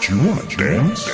you want, dance?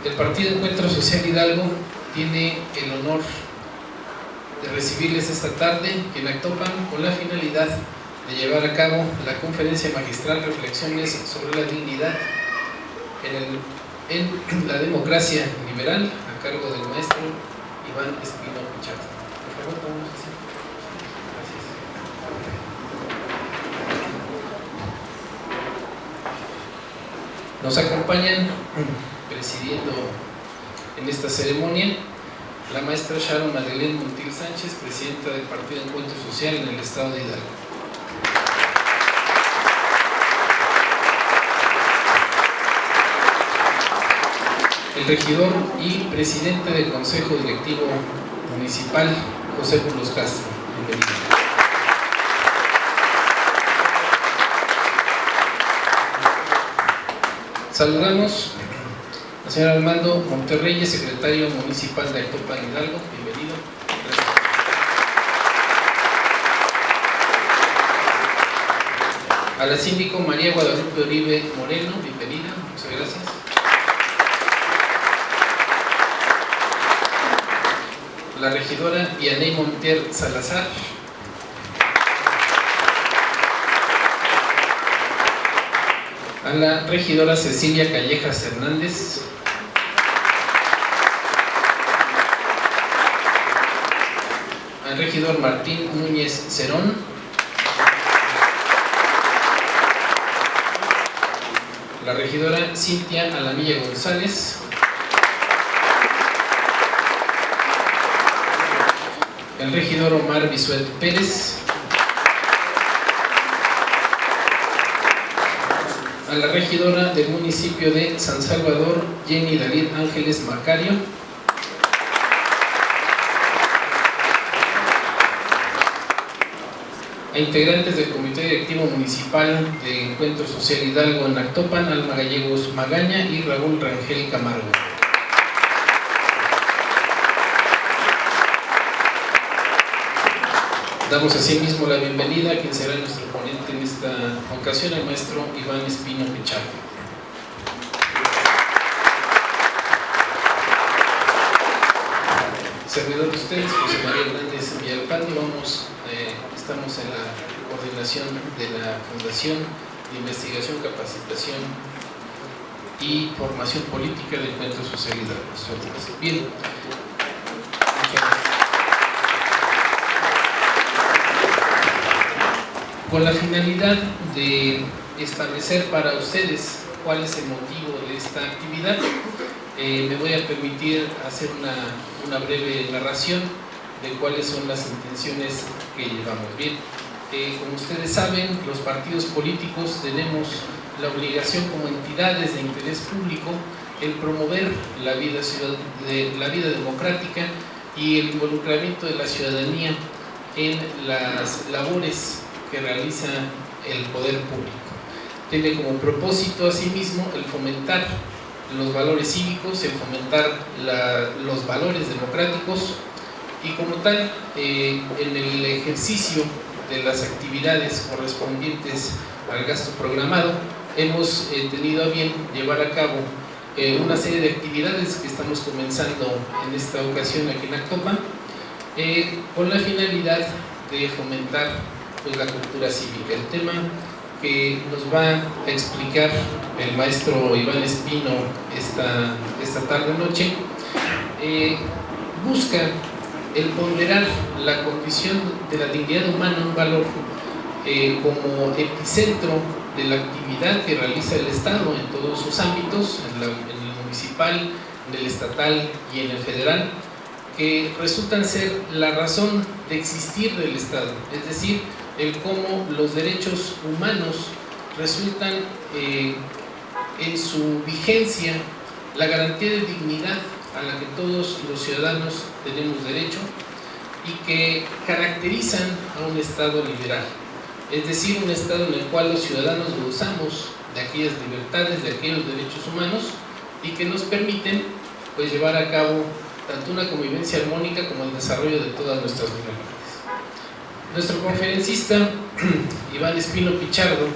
El Partido Encuentro Social Hidalgo tiene el honor de recibirles esta tarde en Actopan con la finalidad de llevar a cabo la conferencia magistral Reflexiones sobre la dignidad en la democracia liberal, a cargo del maestro Iván Espino Pichardo. Por favor, vamos a hacer. Gracias. Nos acompañan presidiendo en esta ceremonia la maestra Sharon Madeleine Montiel Sánchez, presidenta del Partido Encuentro Social en el estado de Hidalgo. El regidor y presidente del Consejo Directivo Municipal, José Carlos Castro. Bienvenido. Saludamos al señor Armando Monterreyes, secretario municipal de Actopan, Hidalgo. Bienvenido. Gracias. A la síndico María Guadalupe Oribe Moreno. Bienvenida. Muchas gracias. La regidora Vianey Montiel Salazar. A la regidora Cecilia Callejas Hernández. Al regidor Martín Núñez Cerón. La regidora Cintia Alamilla González. El regidor Omar Bisuet Pérez. A la regidora del municipio de San Salvador, Jenny Dalit Ángeles Macario. A integrantes del Comité Directivo Municipal de Encuentro Social Hidalgo en Actopan, Alma Gallegos Magaña y Raúl Rangel Camargo. Damos asimismo la bienvenida a quien será nuestro ponente en esta ocasión, el maestro Iván Espino Pichardo. Servidor de ustedes, José María Hernández Villalpando. Estamos en la coordinación de la Fundación de Investigación, Capacitación y Formación Política del Encuentro Social Hidalgo. Bien. Con la finalidad de establecer para ustedes cuál es el motivo de esta actividad, me voy a permitir hacer una breve narración de cuáles son las intenciones que llevamos. Bien, como ustedes saben, los partidos políticos tenemos la obligación como entidades de interés público el promover la vida democrática y el involucramiento de la ciudadanía en las labores que realiza el poder público. Tiene como propósito asimismo el fomentar los valores cívicos, el fomentar los valores democráticos y como tal en el ejercicio de las actividades correspondientes al gasto programado hemos tenido a bien llevar a cabo una serie de actividades que estamos comenzando en esta ocasión aquí en Actopan con la finalidad de fomentar pues, la cultura cívica. El tema que nos va a explicar el maestro Iván Espino esta tarde-noche busca el ponderar la condición de la dignidad humana, un valor como epicentro de la actividad que realiza el Estado en todos sus ámbitos, en el municipal, en el estatal y en el federal, que resultan ser la razón de existir del Estado, es decir, el cómo los derechos humanos resultan en su vigencia la garantía de dignidad a la que todos los ciudadanos tenemos derecho y que caracterizan a un Estado liberal, es decir, un Estado en el cual los ciudadanos gozamos de aquellas libertades, de aquellos derechos humanos y que nos permiten pues llevar a cabo tanto una convivencia armónica como el desarrollo de todas nuestras libertades. Nuestro conferencista Iván Espino Pichardo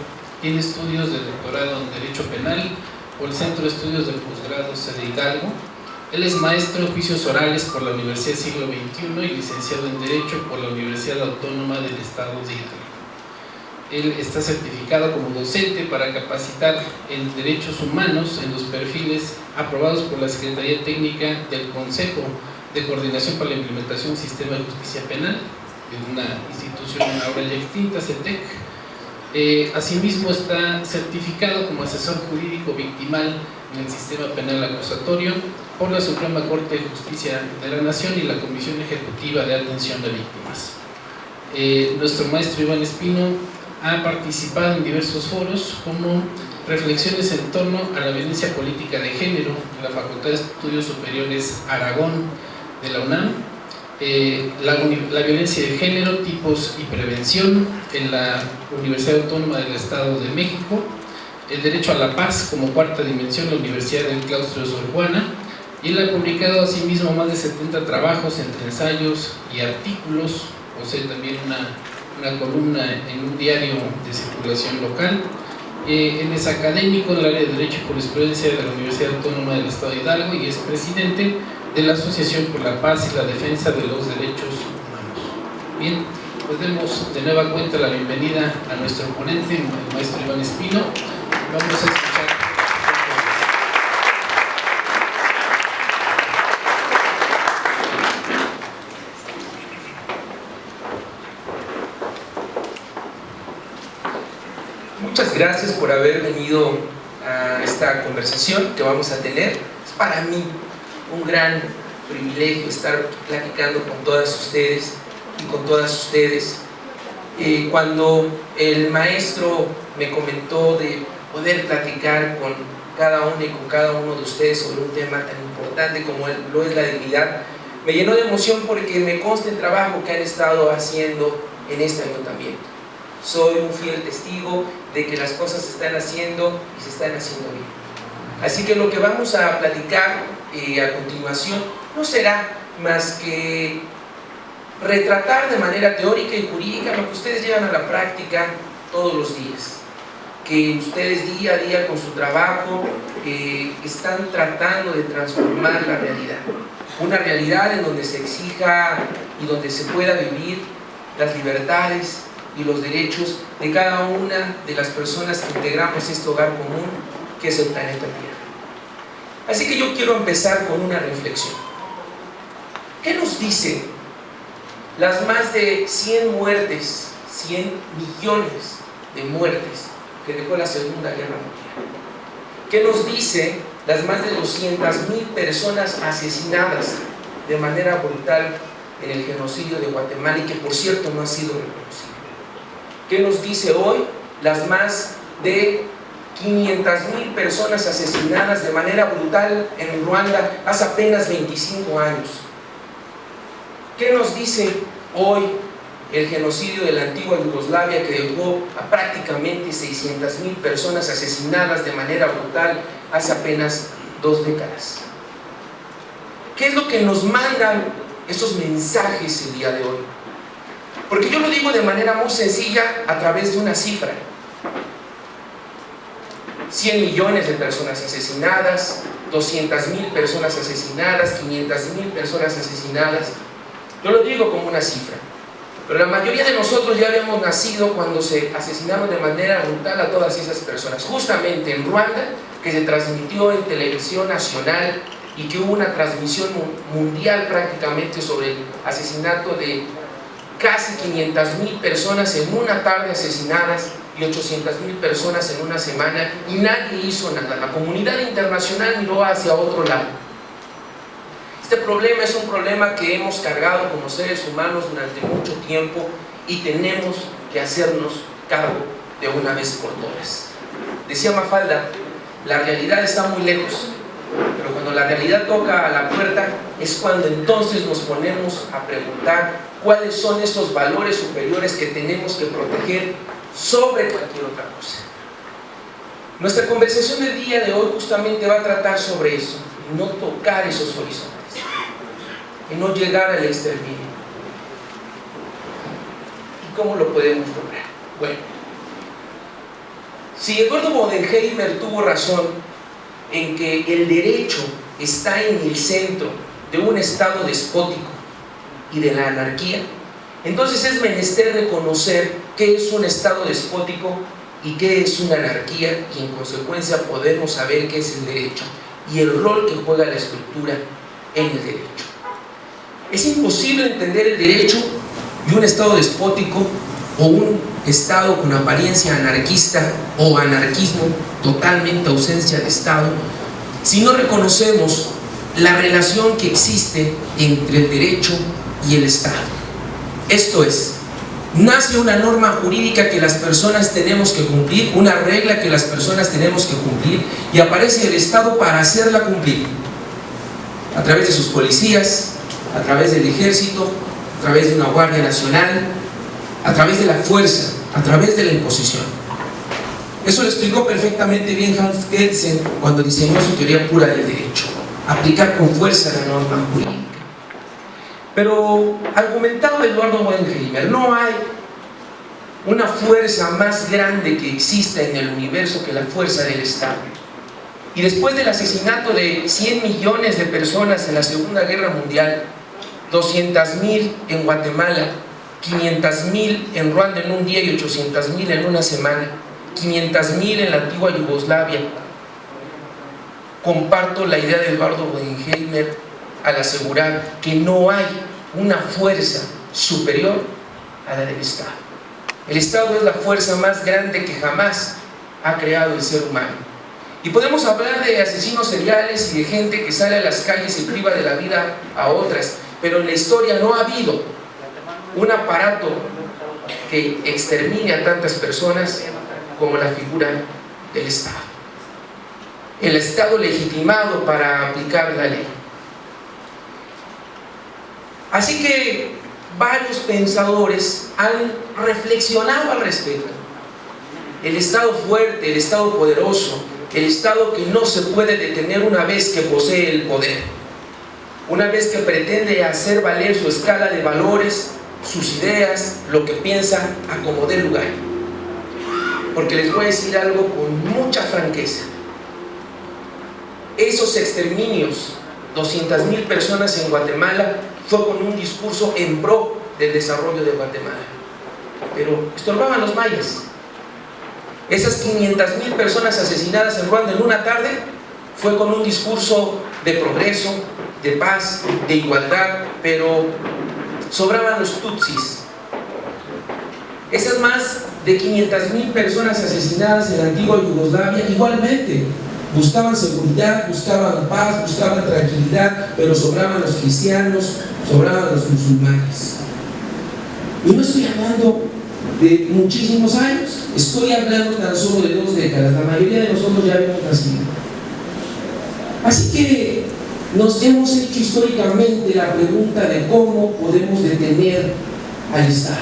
tiene estudios de doctorado en Derecho Penal por el Centro de Estudios de Posgrado de Hidalgo. Él es maestro en Juicios Orales por la Universidad Siglo XXI y licenciado en Derecho por la Universidad Autónoma del Estado de Hidalgo. Él está certificado como docente para capacitar en Derechos Humanos en los perfiles aprobados por la Secretaría Técnica del Consejo de Coordinación para la Implementación del Sistema de Justicia Penal, de una institución ahora ya extinta, CETEC. Asimismo está certificado como asesor jurídico victimal en el sistema penal acusatorio por la Suprema Corte de Justicia de la Nación y la Comisión Ejecutiva de Atención de Víctimas. Nuestro maestro Iván Espino ha participado en diversos foros como reflexiones en torno a la violencia política de género en la Facultad de Estudios Superiores Aragón de la UNAM, la violencia de género, tipos y prevención en la Universidad Autónoma del Estado de México, el derecho a la paz como cuarta dimensión en la Universidad del Claustro de Sor Juana, y él ha publicado asimismo más de 70 trabajos entre ensayos y artículos, posee también una columna en un diario de circulación local. Él es académico del área de Derecho y Jurisprudencia de la Universidad Autónoma del Estado de Hidalgo y es presidente de la Asociación por la Paz y la Defensa de los Derechos Humanos. Bien, pues demos de nueva cuenta la bienvenida a nuestro ponente, el maestro Iván Espino. Vamos a escuchar. Muchas gracias por haber venido a esta conversación que vamos a tener. Es para mí un gran privilegio estar platicando con todas ustedes y con todas ustedes. Cuando el maestro me comentó de poder platicar con cada uno y con cada uno de ustedes sobre un tema tan importante como lo es la dignidad, me llenó de emoción porque me consta el trabajo que han estado haciendo en este ayuntamiento. Soy un fiel testigo de que las cosas se están haciendo y se están haciendo bien. Así que lo que vamos a platicar a continuación no será más que retratar de manera teórica y jurídica lo que ustedes llevan a la práctica todos los días, que ustedes día a día con su trabajo están tratando de transformar la realidad, una realidad en donde se exija y donde se pueda vivir las libertades y los derechos de cada una de las personas que integramos este hogar común que es el planeta Tierra. Así que yo quiero empezar con una reflexión. ¿Qué nos dicen las más de 100 muertes, 100 millones de muertes que dejó la Segunda Guerra Mundial? ¿Qué nos dicen las más de 200,000 personas asesinadas de manera brutal en el genocidio de Guatemala y que por cierto no ha sido reconocido? ¿Qué nos dice hoy las más de 500,000 personas asesinadas de manera brutal en Ruanda hace apenas 25 años? ¿Qué nos dice hoy el genocidio de la antigua Yugoslavia que dejó a prácticamente 600,000 personas asesinadas de manera brutal hace apenas 2 décadas? ¿Qué es lo que nos mandan esos mensajes el día de hoy? Porque yo lo digo de manera muy sencilla a través de una cifra. 100 millones de personas asesinadas, 200,000 personas asesinadas, 500,000 personas asesinadas. Yo lo digo como una cifra. Pero la mayoría de nosotros ya habíamos nacido cuando se asesinaron de manera brutal a todas esas personas. Justamente en Ruanda, que se transmitió en televisión nacional y que hubo una transmisión mundial prácticamente sobre el asesinato de casi 500,000 personas en una tarde asesinadas y 800,000 personas en una semana, y nadie hizo nada. La comunidad internacional miró hacia otro lado. Este problema es un problema que hemos cargado como seres humanos durante mucho tiempo y tenemos que hacernos cargo de una vez por todas. Decía Mafalda, la realidad está muy lejos, pero cuando la realidad toca a la puerta es cuando entonces nos ponemos a preguntar cuáles son esos valores superiores que tenemos que proteger sobre cualquier otra cosa. Nuestra conversación del día de hoy justamente va a tratar sobre eso, y no tocar esos horizontes, y no llegar al exterminio. ¿Y cómo lo podemos lograr? Bueno, si Eduardo Bodenheimer tuvo razón en que el derecho está en el centro de un estado despótico y de la anarquía, entonces es menester reconocer qué es un estado despótico y qué es una anarquía, y en consecuencia podemos saber qué es el derecho y el rol que juega la estructura en el derecho. Es imposible entender el derecho y un estado despótico o un estado con apariencia anarquista o anarquismo, totalmente ausencia de estado, si no reconocemos la relación que existe entre el derecho y el estado. Esto es, nace una norma jurídica que las personas tenemos que cumplir, una regla que las personas tenemos que cumplir, y aparece el Estado para hacerla cumplir, a través de sus policías, a través del ejército, a través de una Guardia Nacional, a través de la fuerza, a través de la imposición. Eso lo explicó perfectamente bien Hans Kelsen cuando diseñó su teoría pura del derecho: aplicar con fuerza la norma jurídica. Pero argumentaba Eduardo Bodenheimer, no hay una fuerza más grande que exista en el universo que la fuerza del Estado. Y después del asesinato de 100 millones de personas en la Segunda Guerra Mundial, 200,000 en Guatemala, 500,000 en Ruanda en un día y 800,000 en una semana, 500,000 en la antigua Yugoslavia, comparto la idea de Eduardo Bodenheimer al asegurar que no hay una fuerza superior a la del Estado. El Estado es la fuerza más grande que jamás ha creado el ser humano. Y podemos hablar de asesinos seriales y de gente que sale a las calles y priva de la vida a otras, pero en la historia no ha habido un aparato que extermine a tantas personas como la figura del Estado. El Estado legitimado para aplicar la ley. Así que varios pensadores han reflexionado al respecto. El Estado fuerte, el Estado poderoso, el Estado que no se puede detener una vez que posee el poder, una vez que pretende hacer valer su escala de valores, sus ideas, lo que piensa a como dé lugar. Porque les voy a decir algo con mucha franqueza: esos exterminios, 200,000 personas en Guatemala, fue con un discurso en pro del desarrollo de Guatemala, pero estorbaban los mayas. Esas 500,000 personas asesinadas en Ruanda en una tarde fue con un discurso de progreso, de paz, de igualdad, pero sobraban los tutsis. Esas más de 500,000 personas asesinadas en la antigua Yugoslavia igualmente buscaban seguridad, buscaban paz, buscaban tranquilidad, pero sobraban los cristianos, sobraban los musulmanes. Y no estoy hablando de muchísimos años, estoy hablando tan solo de 2 décadas. La mayoría de nosotros ya hemos nacido. Así que nos hemos hecho históricamente la pregunta de cómo podemos detener al Estado,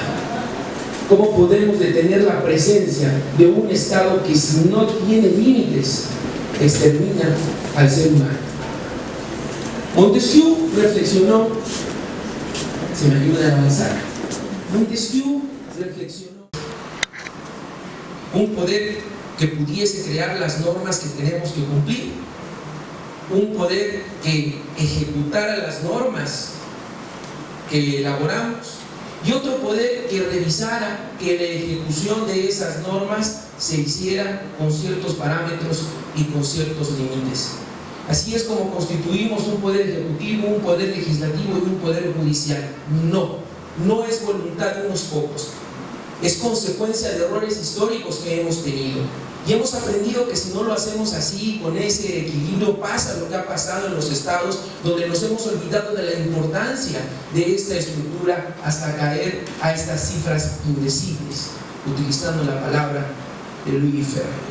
cómo podemos detener la presencia de un Estado que, si no tiene límites, extermina al ser humano. Montesquieu reflexionó, se me ayuda a avanzar. Montesquieu reflexionó un poder que pudiese crear las normas que tenemos que cumplir, un poder que ejecutara las normas que elaboramos, y otro poder que revisara que la ejecución de esas normas se hiciera con ciertos parámetros y con ciertos límites. Así es como constituimos un poder ejecutivo, un poder legislativo y un poder judicial. No, no es voluntad de unos pocos. Es consecuencia de errores históricos que hemos tenido. Y hemos aprendido que si no lo hacemos así, con ese equilibrio, pasa lo que ha pasado en los estados, donde nos hemos olvidado de la importancia de esta estructura hasta caer a estas cifras indecibles, utilizando la palabra de Luis Ferrer.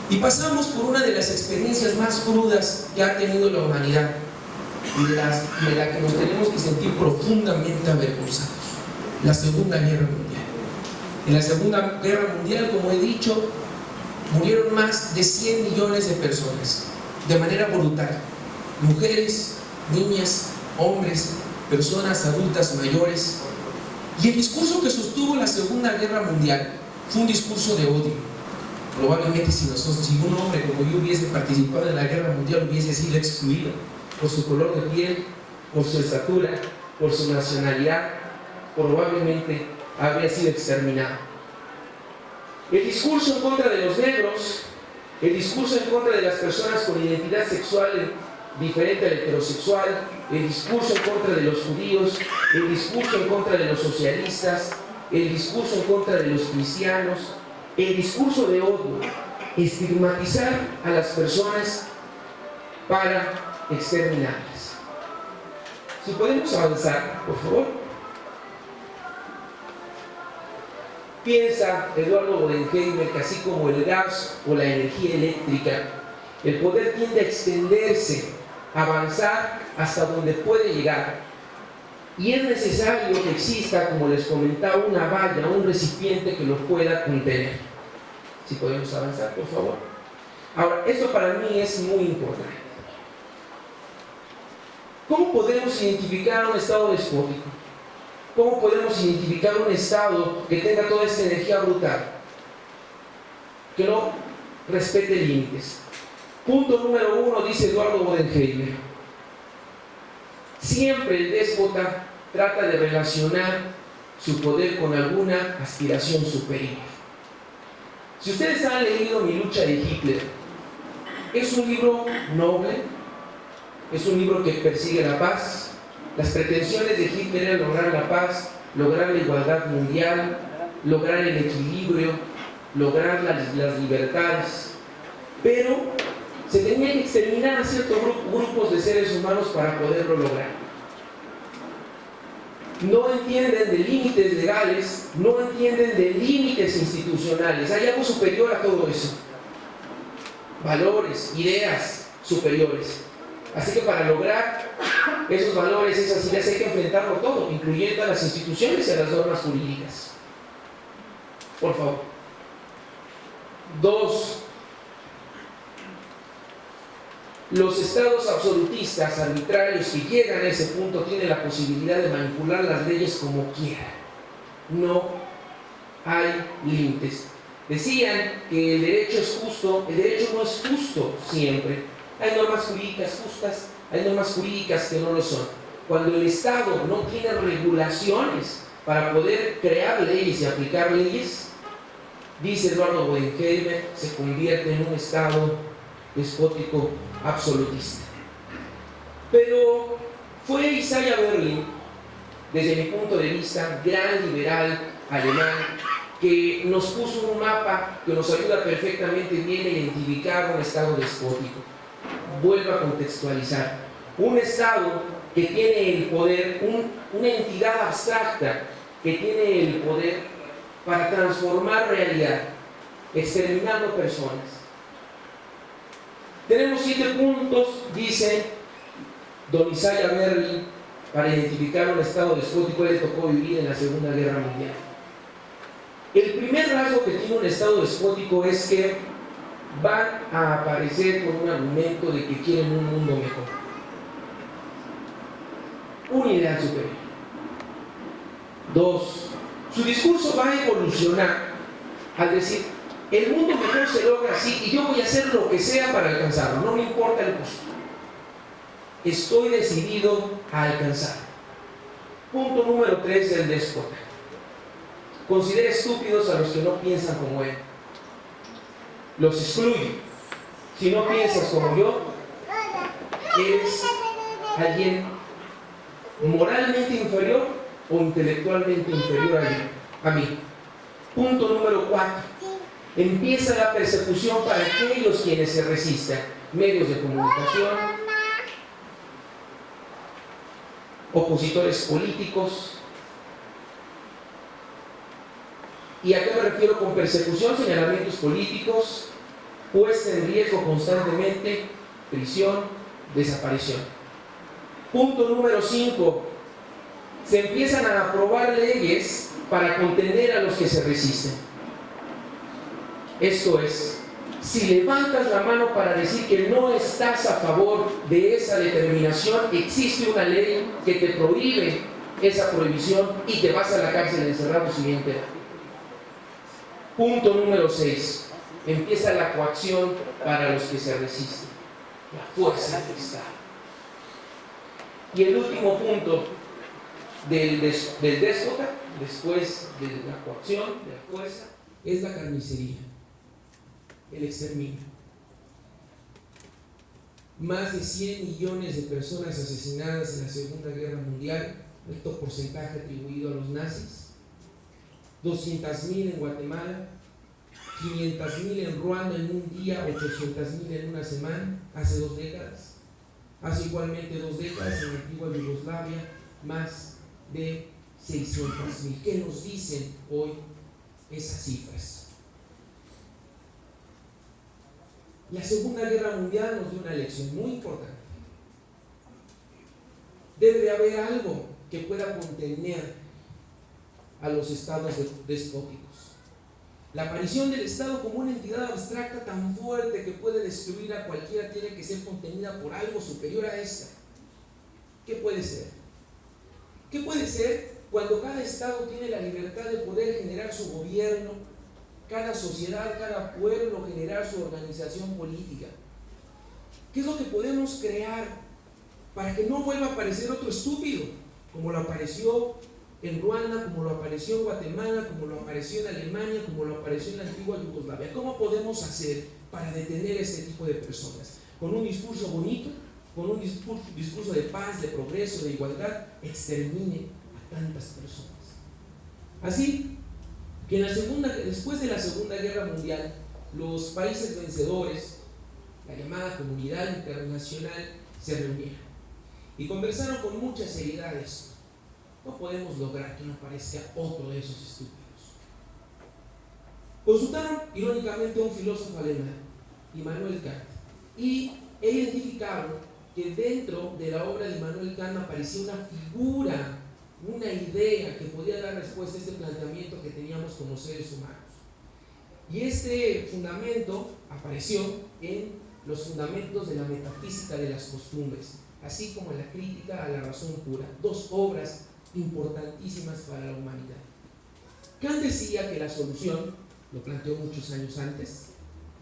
Y pasamos por una de las experiencias más crudas que ha tenido la humanidad y de la que nos tenemos que sentir profundamente avergonzados: la Segunda Guerra Mundial. En la Segunda Guerra Mundial, como he dicho, murieron más de 100 millones de personas de manera brutal: mujeres, niñas, hombres, personas adultas mayores. Y el discurso que sostuvo la Segunda Guerra Mundial fue un discurso de odio. Probablemente si un hombre como yo hubiese participado en la Guerra Mundial, hubiese sido excluido por su color de piel, por su estatura, por su nacionalidad. Probablemente habría sido exterminado. El discurso en contra de los negros, el discurso en contra de las personas con identidad sexual diferente al heterosexual, el discurso en contra de los judíos, el discurso en contra de los socialistas, el discurso en contra de los cristianos, el discurso de odio, estigmatizar a las personas para exterminarlas. Si podemos avanzar, por favor. Piensa Eduardo Bodenheimer que así como el gas o la energía eléctrica, el poder tiende a extenderse, a avanzar hasta donde puede llegar. Y es necesario que exista, como les comentaba, una valla, un recipiente que lo pueda contener. Si podemos avanzar, por favor. Ahora, esto para mí es muy importante. ¿Cómo podemos identificar un estado despótico? ¿Cómo podemos identificar un estado que tenga toda esta energía brutal? Que no respete límites. Punto número 1, dice Eduardo Bodenheimer: siempre el déspota trata de relacionar su poder con alguna aspiración superior. Si ustedes han leído Mi lucha de Hitler, es un libro noble, es un libro que persigue la paz. Las pretensiones de Hitler eran lograr la paz, lograr la igualdad mundial, lograr el equilibrio, lograr las libertades, pero se tenía que exterminar a ciertos grupos de seres humanos para poderlo lograr. No entienden de límites legales, no entienden de límites institucionales. Hay algo superior a todo eso. Valores, ideas superiores. Así que para lograr esos valores, esas ideas, hay que enfrentarlo todo, incluyendo a las instituciones y a las normas jurídicas. Por favor. 2. Los estados absolutistas, arbitrarios, que llegan a ese punto, tienen la posibilidad de manipular las leyes como quieran. No hay límites. Decían que el derecho es justo. El derecho no es justo siempre. Hay normas jurídicas justas, hay normas jurídicas que no lo son. Cuando el Estado no tiene regulaciones para poder crear leyes y aplicar leyes, dice Eduardo Bodenheimer, se convierte en un Estado despótico absolutista. Pero fue Isaiah Berlin, desde mi punto de vista, gran liberal alemán, que nos puso un mapa que nos ayuda perfectamente bien a identificar un Estado despótico. Vuelvo a contextualizar: un Estado que tiene el poder, una entidad abstracta que tiene el poder para transformar realidad, exterminando personas. Tenemos 7 puntos, dice don Isaiah Berlin, para identificar un Estado despótico que le tocó vivir en la Segunda Guerra Mundial. El primer rasgo que tiene un Estado despótico es que van a aparecer con un argumento de que quieren un mundo mejor, una idea superior. 2. Su discurso va a evolucionar al decir: el mundo mejor se logra así y yo voy a hacer lo que sea para alcanzarlo, no me importa el costo, estoy decidido a alcanzarlo. Punto número 3 del déspota: considera estúpidos a los que no piensan como él. Los excluye. Si no piensas como yo, eres alguien moralmente inferior o intelectualmente inferior a mí. Punto número 4. Empieza la persecución para aquellos quienes se resisten. Medios de comunicación, opositores políticos. ¿Y a qué me refiero con persecución? Señalamientos políticos, puesta en riesgo constantemente, prisión, desaparición. Punto número 5. Se empiezan a aprobar leyes para contener a los que se resisten. Esto es, si levantas la mano para decir que no estás a favor de esa determinación, existe una ley que te prohíbe esa prohibición y te vas a la cárcel encerrado siguiente. Punto número 6. Empieza la coacción para los que se resisten. La fuerza del Estado. Y el último punto del déspota, después de la coacción, de la fuerza, es la carnicería, el exterminio. Más de 100 millones de personas asesinadas en la Segunda Guerra Mundial, alto porcentaje atribuido a los nazis. 200,000 en Guatemala, 500,000 en Ruanda en un día, 800,000 en una semana, hace 2 décadas. Hace igualmente 2 décadas en la antigua Yugoslavia, más de 600,000. ¿Qué nos dicen hoy esas cifras? La Segunda Guerra Mundial nos dio una lección muy importante. Debe de haber algo que pueda contener a los estados despóticos. La aparición del Estado como una entidad abstracta tan fuerte que puede destruir a cualquiera tiene que ser contenida por algo superior a esta. ¿Qué puede ser? ¿Qué puede ser cuando cada Estado tiene la libertad de poder generar su gobierno, cada sociedad, cada pueblo generar su organización política? ¿Qué es lo que podemos crear para que no vuelva a aparecer otro estúpido, como lo apareció en Ruanda, como lo apareció en Guatemala, como lo apareció en Alemania, como lo apareció en la antigua Yugoslavia? ¿Cómo podemos hacer para detener este tipo de personas? Con un discurso bonito, con un discurso de paz, de progreso, de igualdad, extermine a tantas personas. Así que después de la Segunda Guerra Mundial, los países vencedores, la llamada comunidad internacional, se reunieron y conversaron con mucha seriedad esto. No podemos lograr que no aparezca otro de esos estúpidos. Consultaron irónicamente a un filósofo alemán, Immanuel Kant, y identificaron que dentro de la obra de Immanuel Kant aparecía una figura, una idea que podía dar respuesta a este planteamiento que teníamos como seres humanos. Y este fundamento apareció en los fundamentos de la metafísica de las costumbres, así como en la crítica a la razón pura, 2 obras importantísimas para la humanidad. Kant decía que la solución, lo planteó muchos años antes,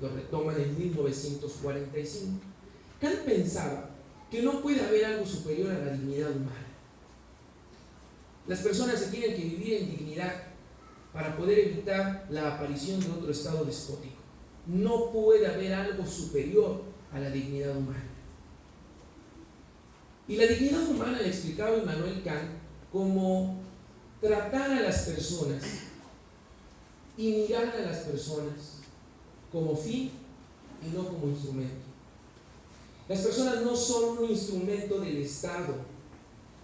lo retoman en 1945. Kant pensaba que no puede haber algo superior a la dignidad humana. Las personas se tienen que vivir en dignidad para poder evitar la aparición de otro estado despótico. No puede haber algo superior a la dignidad humana. Y la dignidad humana le explicaba Immanuel Kant como tratar a las personas y mirar a las personas como fin y no como instrumento. Las personas no son un instrumento del Estado.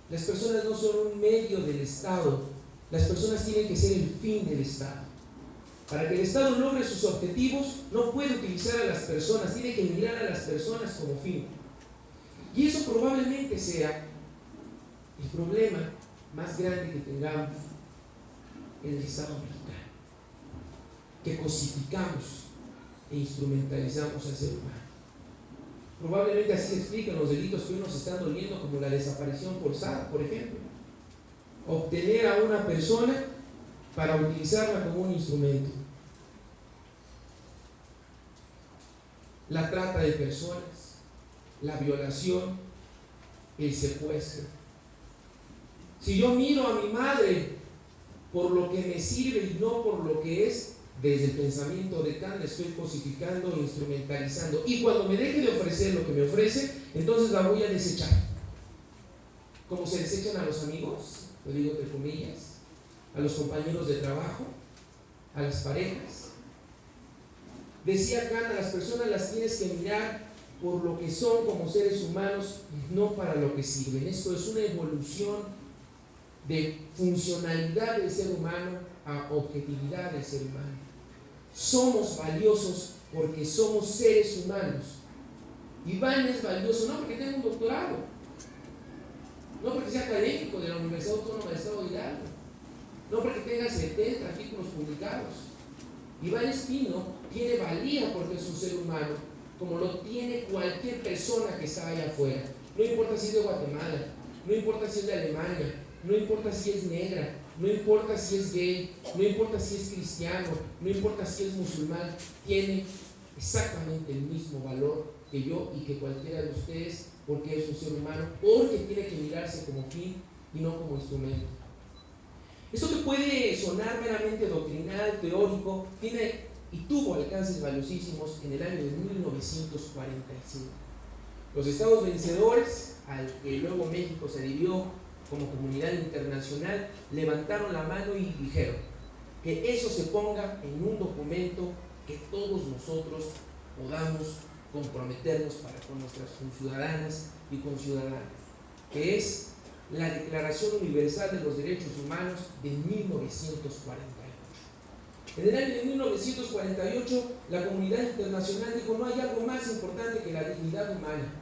Las personas no son un medio del Estado. Las personas tienen que ser el fin del Estado. Para que el Estado logre sus objetivos, no puede utilizar a las personas, tiene que mirar a las personas como fin. Y eso probablemente sea el problema más grande que tengamos en el Estado mexicano, que cosificamos e instrumentalizamos al ser humano. Probablemente así se explican los delitos que hoy nos están doliendo, como la desaparición forzada, por ejemplo. Obtener a una persona para utilizarla como un instrumento. La trata de personas, la violación, el secuestro. Si yo miro a mi madre por lo que me sirve y no por lo que es, desde el pensamiento de Kant la estoy cosificando e instrumentalizando. Y cuando me deje de ofrecer lo que me ofrece, entonces la voy a desechar. Como se desechan a los amigos, lo digo entre comillas, a los compañeros de trabajo, a las parejas. Decía Kant, a las personas las tienes que mirar por lo que son como seres humanos, no para lo que sirven. Esto es una evolución de funcionalidad del ser humano a objetividad del ser humano. Somos valiosos porque somos seres humanos. Iván es valioso no porque tenga un doctorado, no porque sea académico de la Universidad Autónoma del Estado de Hidalgo, no porque tenga 70 artículos publicados. Iván Espino tiene valía porque es un ser humano, como lo tiene cualquier persona que está allá afuera. No importa si es de Guatemala, no importa si es de Alemania, no importa si es negra, no importa si es gay, no importa si es cristiano, no importa si es musulmán, tiene exactamente el mismo valor que yo y que cualquiera de ustedes, porque es un ser humano, porque tiene que mirarse como fin y no como instrumento. Esto que puede sonar meramente doctrinal, teórico, tiene y tuvo alcances valiosísimos en el año de 1945. Los estados vencedores, al que luego México se adhirió como comunidad internacional, levantaron la mano y dijeron que eso se ponga en un documento que todos nosotros podamos comprometernos para con nuestras conciudadanas y conciudadanos, que es la Declaración Universal de los Derechos Humanos de 1948. En el año de 1948, la comunidad internacional dijo: no hay algo más importante que la dignidad humana.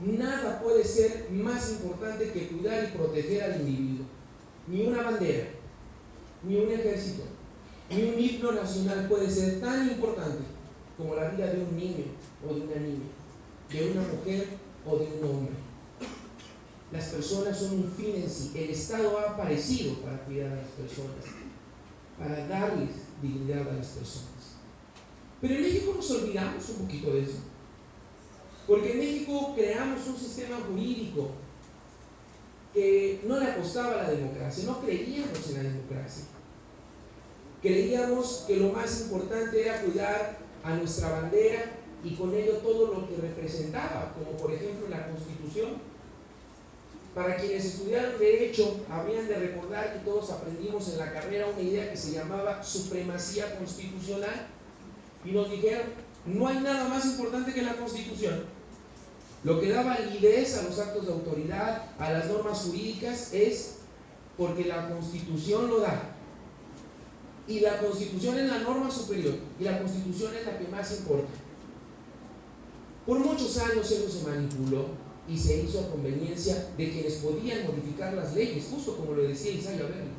Nada puede ser más importante que cuidar y proteger al individuo. Ni una bandera, ni un ejército, ni un himno nacional puede ser tan importante como la vida de un niño o de una niña, de una mujer o de un hombre. Las personas son un fin en sí. El Estado ha aparecido para cuidar a las personas, para darles dignidad a las personas. Pero en México nos olvidamos un poquito de eso, porque en México creamos un sistema jurídico que no le apostaba a la democracia, no creíamos en la democracia. Creíamos que lo más importante era cuidar a nuestra bandera y con ello todo lo que representaba, como por ejemplo la Constitución. Para quienes estudiaron Derecho, habrían de recordar que todos aprendimos en la carrera una idea que se llamaba supremacía constitucional, y nos dijeron: no hay nada más importante que la Constitución. Lo que da validez a los actos de autoridad, a las normas jurídicas, es porque la Constitución lo da. Y la Constitución es la norma superior, y la Constitución es la que más importa. Por muchos años eso se manipuló y se hizo a conveniencia de quienes podían modificar las leyes, justo como lo decía Isaiah Berlin.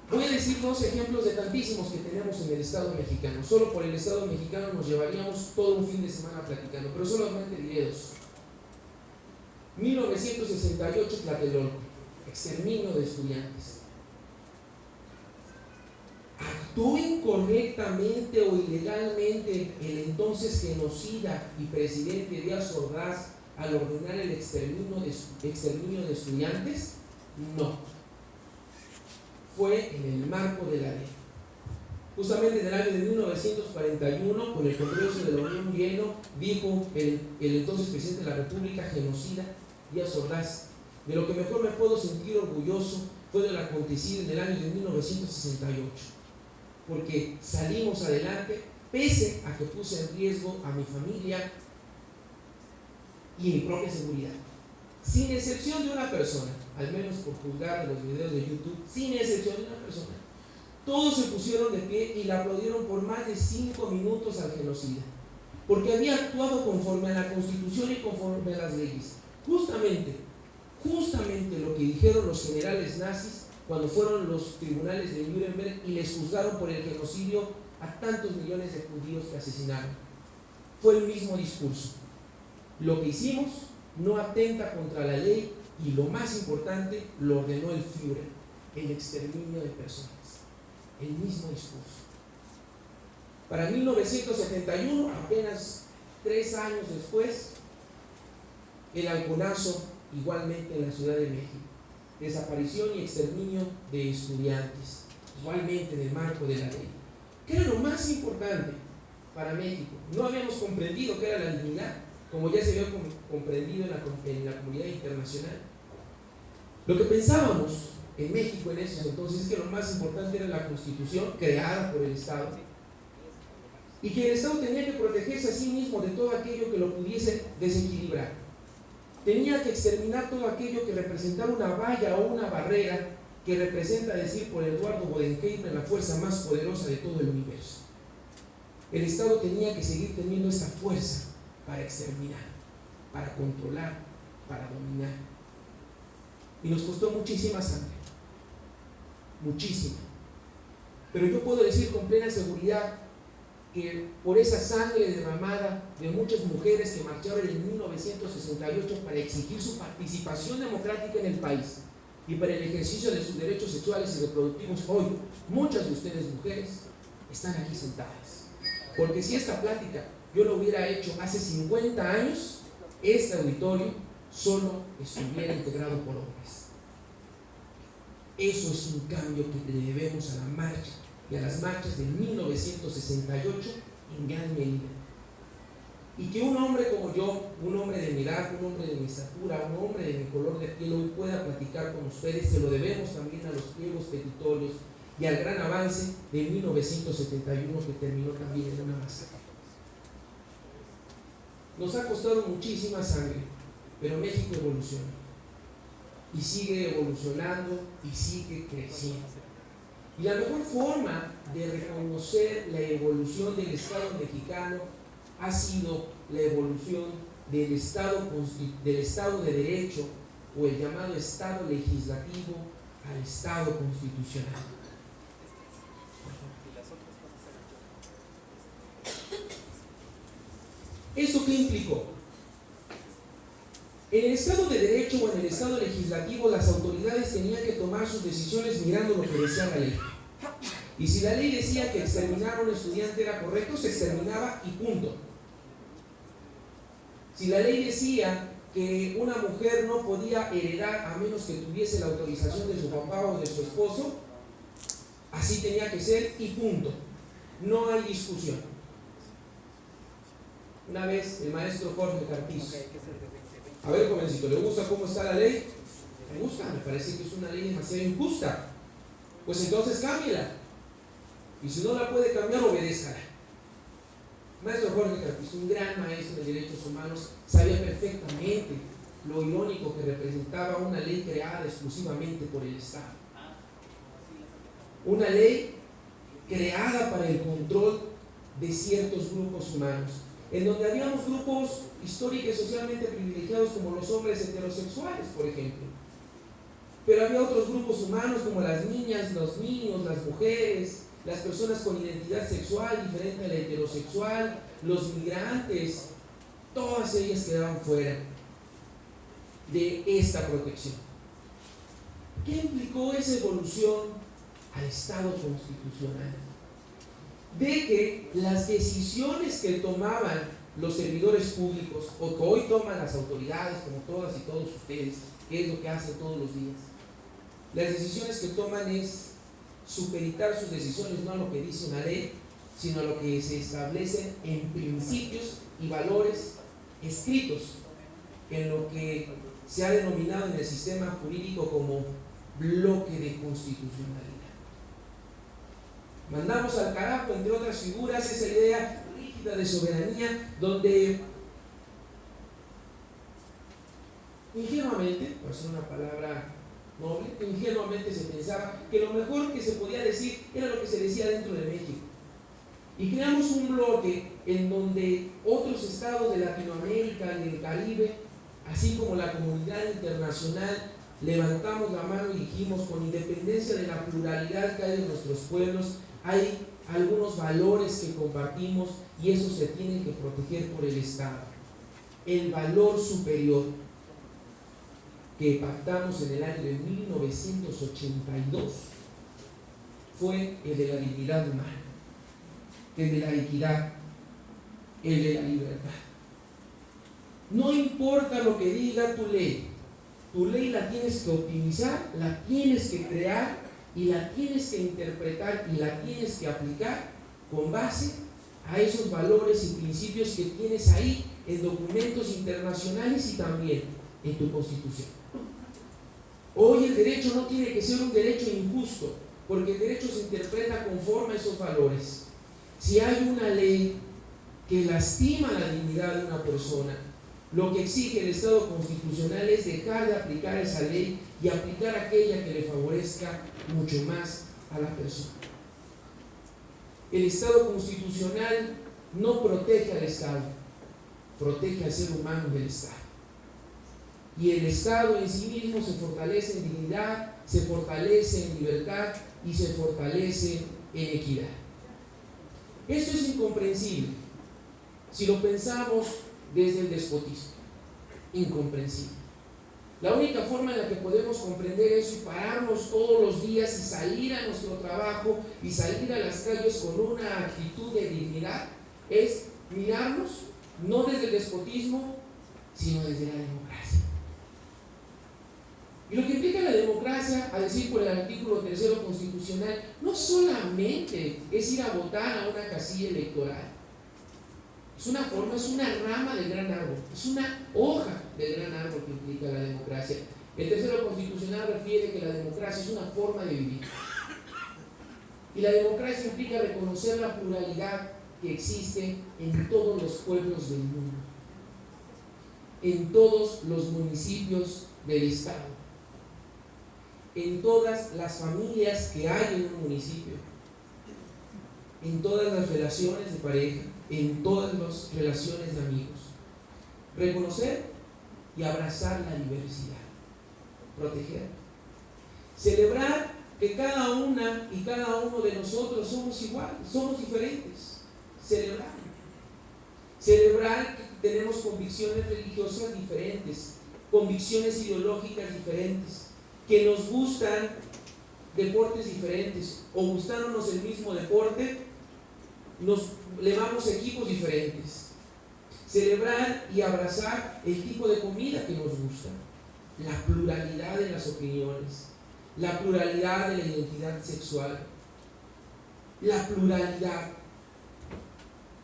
Voy a decir dos ejemplos de tantísimos que tenemos en el Estado mexicano. Solo por el Estado mexicano nos llevaríamos todo un fin de semana platicando, pero solamente diré dos. 1968, Tlatelolco, exterminio de estudiantes. ¿Actuó incorrectamente o ilegalmente el entonces genocida y presidente Díaz Ordaz al ordenar el exterminio de estudiantes? No. Fue en el marco de la ley. Justamente en el año de 1941, con el Congreso de la Unión lleno, dijo el entonces presidente de la República, genocida Díaz Ordaz: de lo que mejor me puedo sentir orgulloso fue de lo acontecido en el año de 1968, porque salimos adelante pese a que puse en riesgo a mi familia y mi propia seguridad. Sin excepción de una persona, al menos por juzgar los videos de YouTube, sin excepción de una persona, todos se pusieron de pie y le aplaudieron por más de 5 minutos al genocida, porque había actuado conforme a la Constitución y conforme a las leyes. Justamente lo que dijeron los generales nazis cuando fueron los tribunales de Nuremberg y les juzgaron por el genocidio a tantos millones de judíos que asesinaron. Fue el mismo discurso. Lo que hicimos no atenta contra la ley y, lo más importante, lo ordenó el Führer, el exterminio de personas. El mismo discurso. Para 1971, apenas 3 años después, el halconazo, igualmente en la Ciudad de México. Desaparición y exterminio de estudiantes. igualmente en el marco de la ley, que era lo más importante para México. No habíamos comprendido qué era la dignidad, como ya se había comprendido en la comunidad internacional. Lo que pensábamos en México en esos entonces es que lo más importante era la Constitución creada por el Estado, y que el Estado tenía que protegerse a sí mismo de todo aquello que lo pudiese desequilibrar. Tenía que exterminar todo aquello que representara una valla o una barrera que representa, decir por Eduardo Bodenheimer, la fuerza más poderosa de todo el universo. El Estado tenía que seguir teniendo esa fuerza para exterminar, para controlar, para dominar. Y nos costó muchísima sangre, muchísima. Pero yo puedo decir con plena seguridad que por esa sangre derramada de muchas mujeres que marcharon en 1968 para exigir su participación democrática en el país y para el ejercicio de sus derechos sexuales y reproductivos, hoy muchas de ustedes mujeres están aquí sentadas. Porque si esta plática yo lo hubiera hecho hace 50 años, este auditorio solo estuviera integrado por hombres. Eso es un cambio que le debemos a la marcha y a las marchas de 1968 en gran medida. Y que un hombre como yo, un hombre de mi edad, un hombre de mi estatura, un hombre de mi color de piel hoy pueda platicar con ustedes, se lo debemos también a los pliegos petitorios y al gran avance de 1971 que terminó también en una masacre. Nos ha costado muchísima sangre, pero México evoluciona y sigue evolucionando y sigue creciendo. Y la mejor forma de reconocer la evolución del Estado mexicano ha sido la evolución del Estado de Derecho, o el llamado Estado legislativo, al Estado constitucional. ¿Esto qué implicó? En el Estado de Derecho o en el Estado legislativo, las autoridades tenían que tomar sus decisiones mirando lo que decía la ley. Y si la ley decía que exterminar a un estudiante era correcto, se exterminaba y punto. Si la ley decía que una mujer no podía heredar a menos que tuviese la autorización de su papá o de su esposo, así tenía que ser y punto. No hay discusión. Una vez el maestro Jorge Carpizo: a ver, jovencito, ¿le gusta cómo está la ley? Me gusta, me parece que es una ley demasiado injusta. Pues entonces cámbiela. Y si no la puede cambiar, obedézcala. Maestro Jorge Carpizo, un gran maestro de derechos humanos, sabía perfectamente lo irónico que representaba una ley creada exclusivamente por el Estado. Una ley creada para el control de ciertos grupos humanos, en donde habíamos grupos históricos y socialmente privilegiados como los hombres heterosexuales, por ejemplo. Pero había otros grupos humanos como las niñas, los niños, las mujeres, las personas con identidad sexual diferente a la heterosexual, los migrantes, todas ellas quedaban fuera de esta protección. ¿Qué implicó esa evolución al Estado constitucional? De que las decisiones que tomaban los servidores públicos, o que hoy toman las autoridades, como todas y todos ustedes, que es lo que hacen todos los días, las decisiones que toman es supeditar sus decisiones no a lo que dice una ley, sino a lo que se establece en principios y valores escritos, en lo que se ha denominado en el sistema jurídico como bloque de constitucionalidad. Mandamos al carajo, entre otras figuras, esa idea rígida de soberanía, donde ingenuamente, por ser una palabra noble, ingenuamente se pensaba que lo mejor que se podía decir era lo que se decía dentro de México. Y creamos un bloque en donde otros estados de Latinoamérica y del Caribe, así como la comunidad internacional, levantamos la mano y dijimos: con independencia de la pluralidad que hay en nuestros pueblos, hay algunos valores que compartimos y esos se tienen que proteger por el Estado. El valor superior que pactamos en el año de 1982 fue el de la dignidad humana, el de la equidad, el de la libertad. No importa lo que diga tu ley la tienes que optimizar, la tienes que crear y la tienes que interpretar y la tienes que aplicar con base a esos valores y principios que tienes ahí en documentos internacionales y también en tu Constitución. Hoy el derecho no tiene que ser un derecho injusto, porque el derecho se interpreta conforme a esos valores. Si hay una ley que lastima la dignidad de una persona, lo que exige el Estado constitucional es dejar de aplicar esa ley y aplicar aquella que le favorezca mucho más a la persona. El Estado constitucional no protege al Estado, protege al ser humano del Estado. Y el Estado en sí mismo se fortalece en dignidad, se fortalece en libertad y se fortalece en equidad. Esto es incomprensible si lo pensamos desde el despotismo. Incomprensible. La única forma en la que podemos comprender eso y pararnos todos los días y salir a nuestro trabajo y salir a las calles con una actitud de dignidad es mirarnos no desde el despotismo, sino desde la democracia. Y lo que implica la democracia, a decir por el artículo 3 constitucional, no solamente es ir a votar a una casilla electoral. Es una forma, es una rama del gran árbol, es una hoja del gran árbol que implica la democracia. El tercero constitucional refiere que la democracia es una forma de vivir. Y la democracia implica reconocer la pluralidad que existe en todos los pueblos del mundo, en todos los municipios del Estado, en todas las familias que hay en un municipio, en todas las relaciones de pareja, en todas las relaciones de amigos. Reconocer y abrazar la diversidad, proteger, celebrar que cada una y cada uno de nosotros somos iguales, somos diferentes. Celebrar que tenemos convicciones religiosas diferentes, convicciones ideológicas diferentes, que nos gustan deportes diferentes, o gustándonos el mismo deporte, le vamos a equipos diferentes. Celebrar y abrazar el tipo de comida que nos gusta, la pluralidad de las opiniones, la pluralidad de la identidad sexual, la pluralidad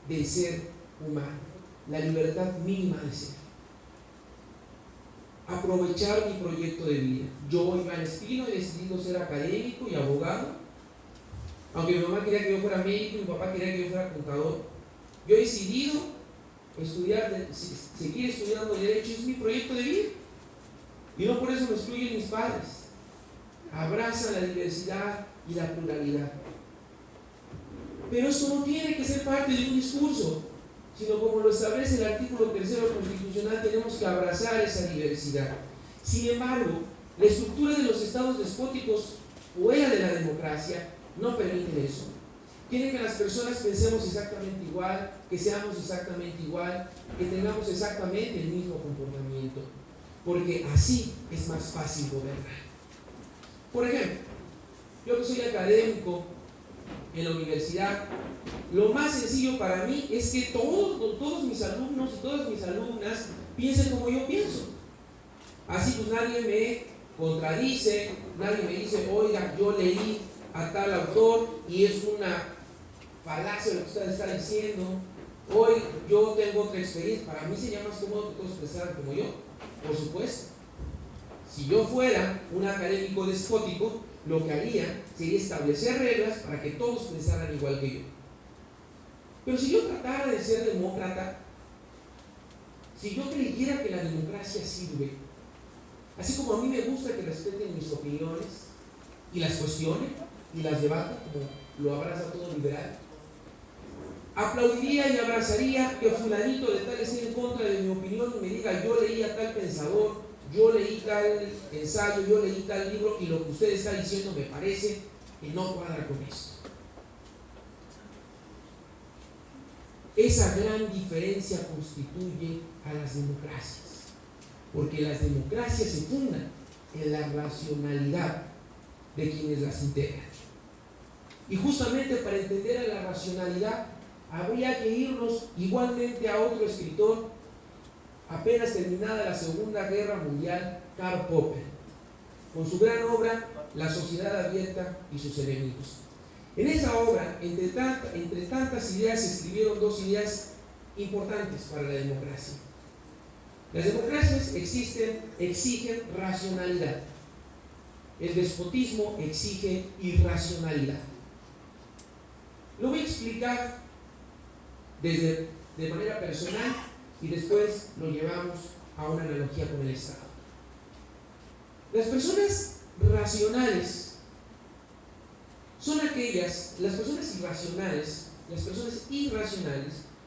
del ser humano, la libertad mínima de ser. Aprovechar mi proyecto de vida. Yo, Iván Espino, he decidido ser académico y abogado, aunque mi mamá quería que yo fuera médico y mi papá quería que yo fuera contador. Yo he decidido estudiar, seguir estudiando Derecho, es mi proyecto de vida. Y no por eso me excluyen mis padres. Abraza la diversidad y la pluralidad. Pero esto no tiene que ser parte de un discurso, sino como lo establece el artículo 3 constitucional, tenemos que abrazar esa diversidad. Sin embargo, la estructura de los estados despóticos fuera de la democracia no permiten eso. Quieren que las personas pensemos exactamente igual, que seamos exactamente igual, que tengamos exactamente el mismo comportamiento, porque así es más fácil gobernar. Por ejemplo, yo que soy académico en la universidad, lo más sencillo para mí es que todos mis alumnos y todas mis alumnas piensen como yo pienso. Así pues nadie me contradice, nadie me dice, oiga, yo leí a tal autor y es una falacia lo que usted está diciendo, hoy yo tengo otra experiencia. Para mí sería más cómodo que todos pensaran como yo, por supuesto. Si yo fuera un académico despótico, lo que haría sería establecer reglas para que todos pensaran igual que yo. Pero si yo tratara de ser demócrata, si yo creyera que la democracia sirve, así como a mí me gusta que respeten mis opiniones y las cuestionen y las debaten, como lo abraza todo liberal, aplaudiría y abrazaría que fulanito de tal esté en contra de mi opinión y me diga, yo leí a tal pensador, yo leí tal ensayo, yo leí tal libro y lo que usted está diciendo me parece que no cuadra con esto. Esa gran diferencia constituye a las democracias, porque las democracias se fundan en la racionalidad de quienes las integran. Y justamente para entender a la racionalidad habría que irnos igualmente a otro escritor, apenas terminada la Segunda Guerra Mundial, Karl Popper, con su gran obra La sociedad abierta y sus enemigos. En esa obra, entre tantas ideas, se escribieron dos ideas importantes para la democracia. Las democracias exigen racionalidad. El despotismo exige irracionalidad. Lo voy a explicar de manera personal y después lo llevamos a una analogía con el Estado. Las personas racionales son aquellas, las personas irracionales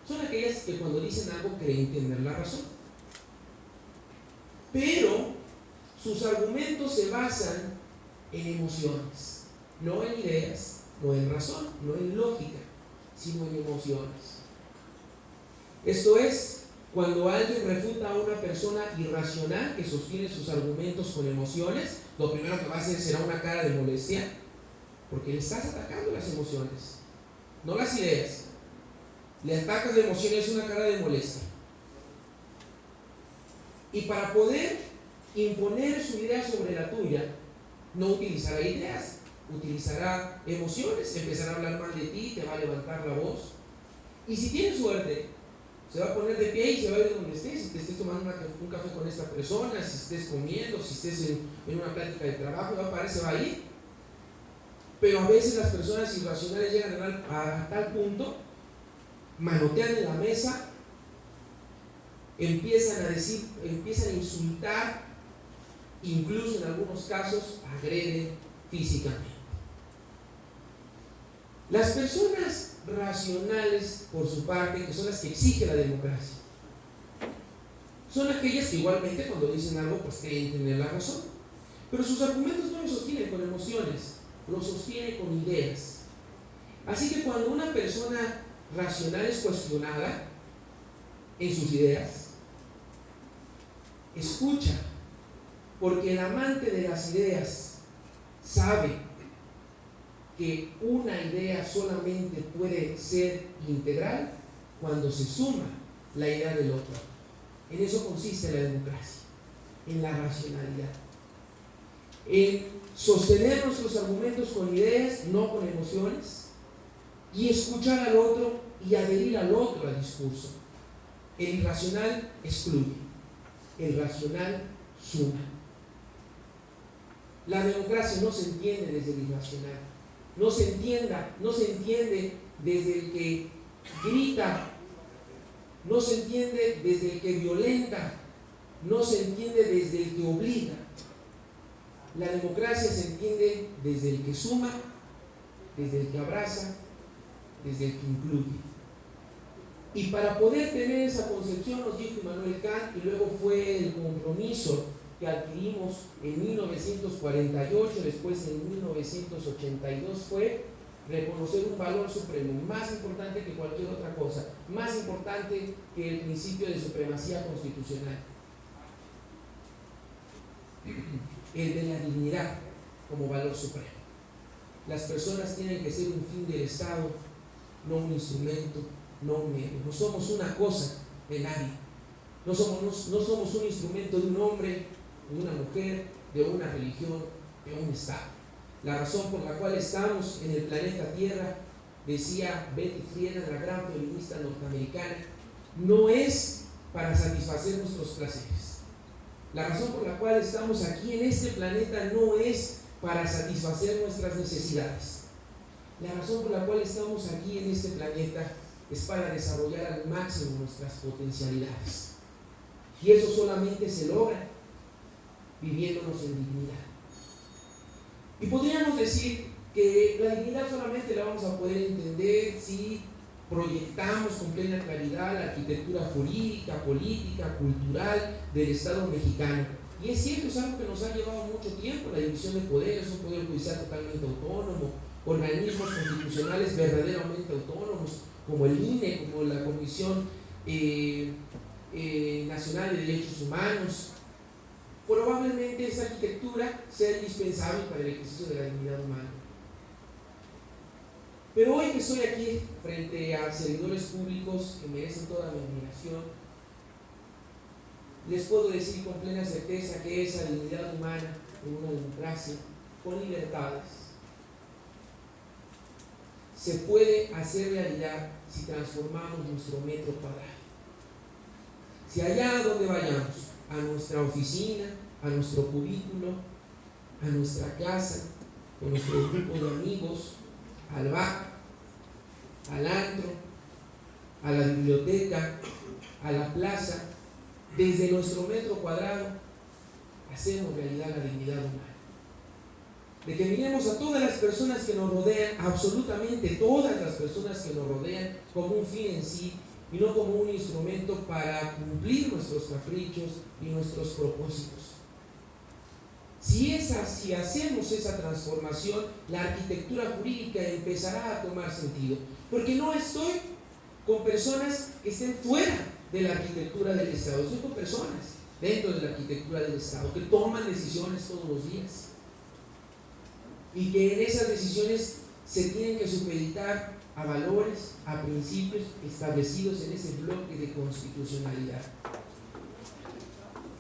son aquellas que cuando dicen algo creen tener la razón. Pero sus argumentos se basan en emociones, no en ideas, no en razón, no en lógica, sino en emociones. Esto es, cuando alguien refuta a una persona irracional que sostiene sus argumentos con emociones, lo primero que va a hacer será una cara de molestia, porque le estás atacando las emociones, no las ideas. Le atacas la emoción, es una cara de molestia. Y para poder imponer su idea sobre la tuya, no utilizará ideas, utilizará emociones, empezará a hablar mal de ti, te va a levantar la voz. Y si tienes suerte, se va a poner de pie y se va a ir donde estés, si te estés tomando un café con esta persona, si estés comiendo, si estés en una plática de trabajo, va a parar, se va a ir. Pero a veces las personas irracionales llegan a tal punto, manotean en la mesa, empiezan a insultar, incluso en algunos casos agreden físicamente. Las personas racionales, por su parte, que son las que exige la democracia, son aquellas que igualmente cuando dicen algo pues creen tener la razón, pero sus argumentos no los sostienen con emociones, los sostienen con ideas. Así que cuando una persona racional es cuestionada en sus ideas, escucha, porque el amante de las ideas sabe que una idea solamente puede ser integral cuando se suma la idea del otro. En eso consiste la democracia, en la racionalidad, en sostener nuestros argumentos con ideas, no con emociones, y escuchar al otro y adherir al otro al discurso. El irracional excluye, el racional suma. La democracia no se entiende desde el irracional, no se entiende desde el que grita, no se entiende desde el que violenta, no se entiende desde el que obliga. La democracia se entiende desde el que suma, desde el que abraza, desde el que incluye. Y para poder tener esa concepción, nos dijo Immanuel Kant, y luego fue el compromiso que adquirimos en 1948, después en 1982, fue reconocer un valor supremo, más importante que cualquier otra cosa, más importante que el principio de supremacía constitucional, el de la dignidad como valor supremo. Las personas tienen que ser un fin del Estado, no un instrumento, no un medio. No somos una cosa de nadie, no somos un instrumento de un hombre, de una mujer, de una religión, de un Estado. La razón por la cual estamos en el planeta Tierra, decía Betty Friedan, la gran feminista norteamericana, no es para satisfacer nuestros placeres. La razón por la cual estamos aquí en este planeta no es para satisfacer nuestras necesidades. La razón por la cual estamos aquí en este planeta es para desarrollar al máximo nuestras potencialidades. Y eso solamente se logra viviéndonos en dignidad. Y podríamos decir que la dignidad solamente la vamos a poder entender si proyectamos con plena claridad la arquitectura jurídica, política, cultural del Estado mexicano. Y es cierto, es algo que nos ha llevado mucho tiempo, la división de poderes, un poder judicial totalmente autónomo, organismos constitucionales verdaderamente autónomos, como el INE, como la Comisión Nacional de Derechos Humanos. Probablemente esa arquitectura sea indispensable para el ejercicio de la dignidad humana. Pero hoy que estoy aquí frente a servidores públicos que merecen toda mi admiración, les puedo decir con plena certeza que esa dignidad humana en una democracia con libertades, se puede hacer realidad si transformamos nuestro metro cuadrado. Si allá donde vayamos, a nuestra oficina, a nuestro cubículo, a nuestra casa, con nuestro grupo de amigos, al bar, al antro, a la biblioteca, a la plaza, desde nuestro metro cuadrado, hacemos realidad la dignidad humana. De que miremos a todas las personas que nos rodean, absolutamente todas las personas que nos rodean, como un fin en sí y no como un instrumento para cumplir nuestros caprichos y nuestros propósitos. Si hacemos esa transformación, la arquitectura jurídica empezará a tomar sentido, porque no estoy con personas que estén fuera de la arquitectura del Estado, estoy con personas dentro de la arquitectura del Estado que toman decisiones todos los días y que en esas decisiones se tienen que supeditar a valores, a principios establecidos en ese bloque de constitucionalidad.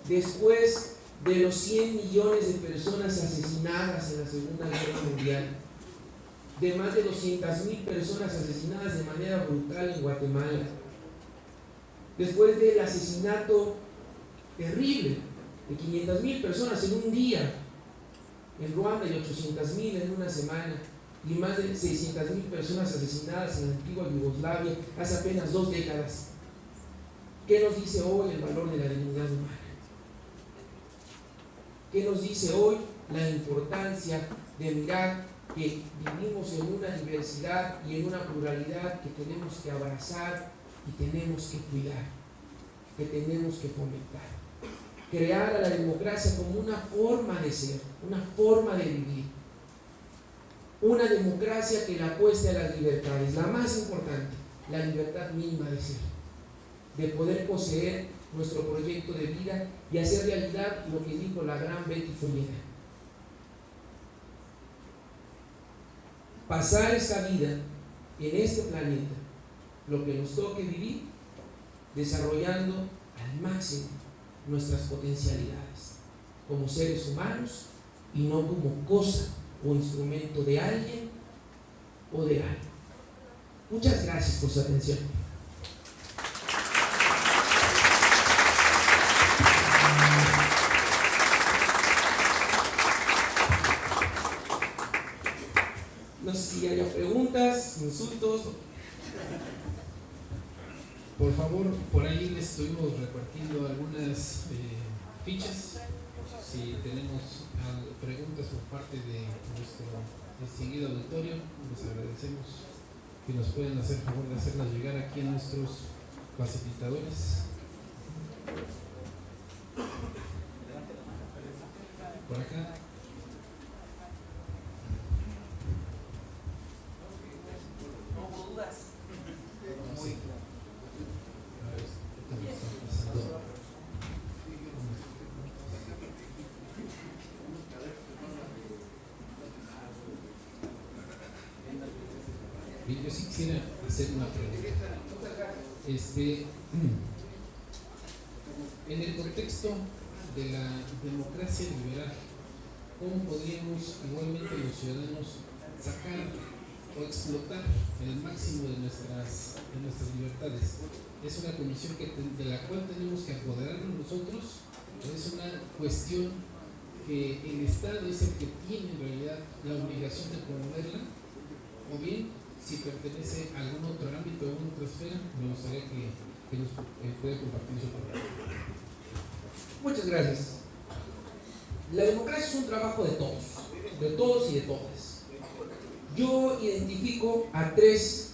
Después de los 100 millones de personas asesinadas en la Segunda Guerra Mundial, de más de 200.000 personas asesinadas de manera brutal en Guatemala, después del asesinato terrible de 500.000 personas en un día en Ruanda y 800.000 en una semana, y más de 600.000 personas asesinadas en la antigua Yugoslavia hace apenas 2 décadas. ¿Qué nos dice hoy el valor de la dignidad humana? ¿Qué nos dice hoy la importancia de mirar que vivimos en una diversidad y en una pluralidad que tenemos que abrazar y tenemos que cuidar, que tenemos que fomentar? Crear a la democracia como una forma de ser, una forma de vivir, una democracia que le apueste a las libertades, la más importante, la libertad mínima de ser, de poder poseer nuestro proyecto de vida y hacer realidad lo que dijo la gran Betty Friedan: pasar esta vida en este planeta, lo que nos toque vivir, desarrollando al máximo nuestras potencialidades como seres humanos y no como cosa o instrumento de alguien o de algo. Muchas gracias por su atención. No sé si haya preguntas, insultos. Por favor, por ahí les estuvimos repartiendo algunas fichas. Si tenemos preguntas por parte de nuestro distinguido auditorio, les agradecemos que nos puedan hacer favor de hacerlas llegar aquí a nuestros facilitadores. Por acá. Bien, yo sí quisiera hacer una pregunta. En el contexto de la democracia liberal, ¿cómo podríamos igualmente los ciudadanos sacar o explotar el máximo de nuestras libertades? ¿Es una condición de la cual tenemos que apoderarnos nosotros? ¿O es una cuestión que el Estado es el que tiene en realidad la obligación de promoverla? ¿O bien, si pertenece a algún otro ámbito, a alguna otra esfera? Me gustaría que nos pueda compartir su opinión. Muchas gracias. La democracia es un trabajo de todos y de todas. Yo identifico a 3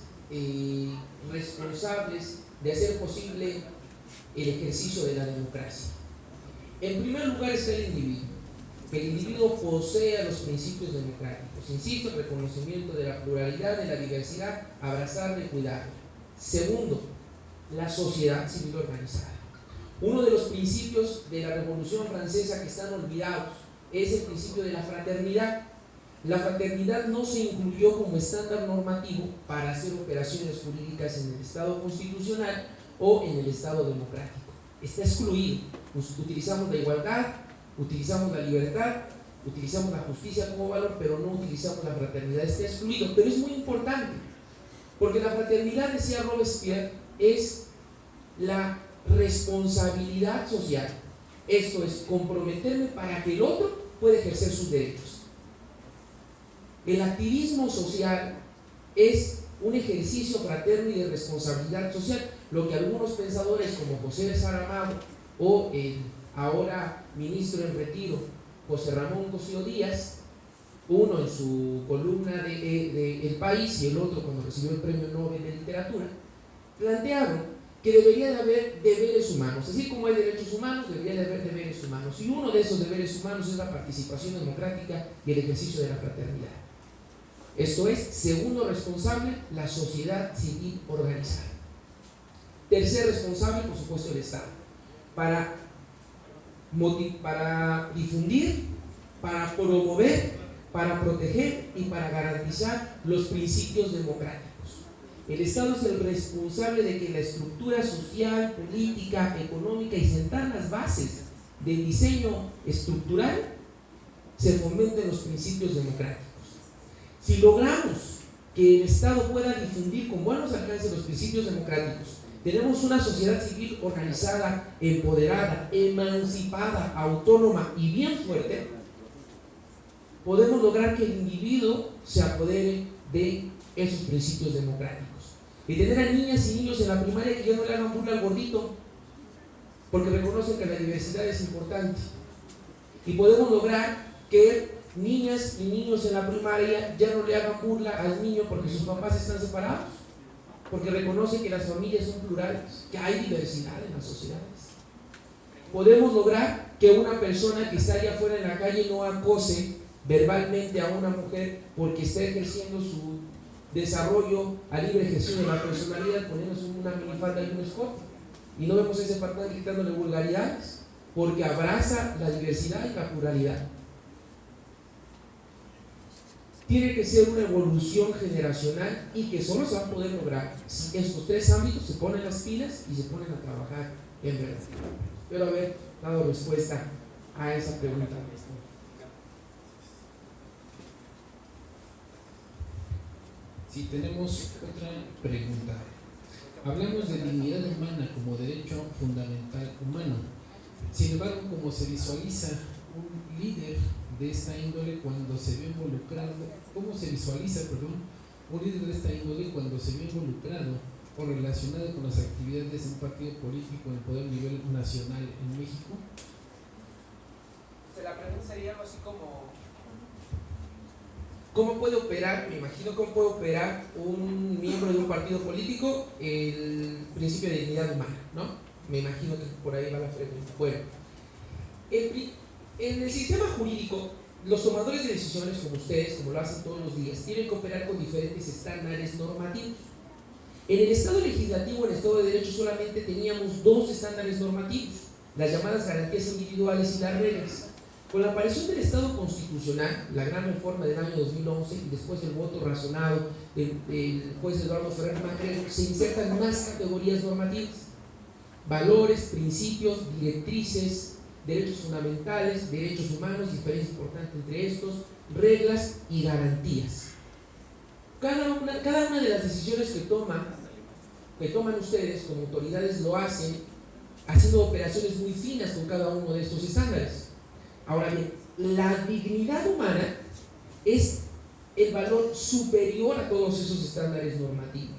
responsables de hacer posible el ejercicio de la democracia. En primer lugar está el individuo. Que el individuo posea los principios democráticos. Insisto, el reconocimiento de la pluralidad, de la diversidad, abrazarla y cuidarla. Segundo, la sociedad civil organizada. Uno de los principios de la Revolución Francesa que están olvidados es el principio de la fraternidad. La fraternidad no se incluyó como estándar normativo para hacer operaciones jurídicas en el Estado constitucional o en el Estado democrático. Está excluido. Utilizamos la igualdad, utilizamos la libertad, Utilizamos la justicia como valor, pero no utilizamos la fraternidad. Está excluido, pero es muy importante, porque la fraternidad, decía Robespierre, es la responsabilidad social. Esto es, comprometerme para que el otro pueda ejercer sus derechos. El activismo social es un ejercicio fraterno y de responsabilidad social, lo que algunos pensadores como José de Saramago o el ahora ministro en retiro José Ramón Cosío Díaz, uno en su columna de El País y el otro cuando recibió el Premio Nobel de Literatura, plantearon que debería de haber deberes humanos. Así como hay derechos humanos, debería de haber deberes humanos, y uno de esos deberes humanos es la participación democrática y el ejercicio de la fraternidad. Esto es, segundo responsable, la sociedad civil organizada. Tercer responsable, por supuesto, el Estado, para difundir, para promover, para proteger y para garantizar los principios democráticos. El Estado es el responsable de que la estructura social, política, económica y sentar las bases del diseño estructural se fomenten los principios democráticos. Si logramos que el Estado pueda difundir con buenos alcances los principios democráticos, tenemos una sociedad civil organizada, empoderada, emancipada, autónoma y bien fuerte, podemos lograr que el individuo se apodere de esos principios democráticos. Y tener a niñas y niños en la primaria que ya no le hagan burla al gordito, porque reconocen que la diversidad es importante. Y podemos lograr que niñas y niños en la primaria ya no le hagan burla al niño porque sus papás están separados, porque reconocen que las familias son plurales, que hay diversidad en las sociedades. Podemos lograr que una persona que está allá afuera en la calle no acose verbalmente a una mujer porque está ejerciendo su desarrollo a libre ejercicio de la personalidad, poniéndose una minifalda y un escote, y no vemos a ese patán gritándole vulgaridades, porque abraza la diversidad y la pluralidad. Tiene que ser una evolución generacional y que solo se va a poder lograr si estos tres ámbitos se ponen las pilas y se ponen a trabajar en verdad. Espero haber dado respuesta a esa pregunta. Si tenemos otra pregunta. Hablamos de dignidad humana como derecho fundamental humano. Sin embargo, ¿cómo se visualiza un líder de esta índole cuando se ve involucrado? ¿Cómo se visualiza, un líder de esta índole cuando se ve involucrado o relacionado con las actividades de un partido político en poder a nivel nacional en México? La pregunta sería algo así como: ¿cómo puede operar, me imagino, cómo puede operar un miembro de un partido político el principio de dignidad humana, ¿no? Me imagino que por ahí va la pregunta. Bueno, en el sistema jurídico, los tomadores de decisiones como ustedes, como lo hacen todos los días, tienen que operar con diferentes estándares normativos. En el Estado legislativo, en el Estado de Derecho, solamente teníamos dos estándares normativos, las llamadas garantías individuales y las reglas. Con la aparición del Estado constitucional, la gran reforma del año 2011 y después del voto razonado del juez Eduardo Ferrer Macrero, se insertan más categorías normativas: valores, principios, directrices, derechos fundamentales, derechos humanos, diferencia importante entre estos, reglas y garantías. Cada una de las decisiones que toman ustedes como autoridades lo hacen haciendo operaciones muy finas con cada uno de estos estándares. Ahora bien, la dignidad humana es el valor superior a todos esos estándares normativos.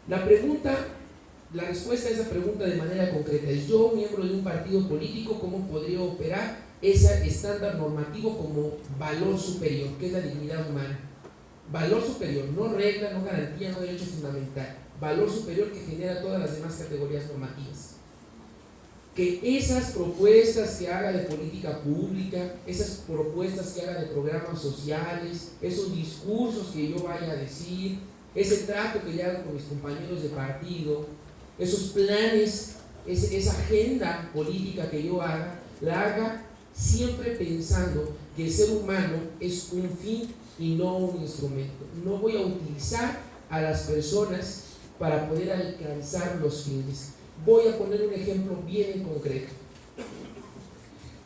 La respuesta a esa pregunta de manera concreta es: yo, miembro de un partido político, ¿cómo podría operar ese estándar normativo como valor superior, que es la dignidad humana? Valor superior, no regla, no garantía, no derecho fundamental. Valor superior que genera todas las demás categorías normativas. Que esas propuestas que haga de política pública, esas propuestas que haga de programas sociales, esos discursos que yo vaya a decir, ese trato que yo haga con mis compañeros de partido, esos planes, esa agenda política que yo haga, la haga siempre pensando que el ser humano es un fin y no un instrumento. No voy a utilizar a las personas para poder alcanzar los fines. Voy a poner un ejemplo bien en concreto.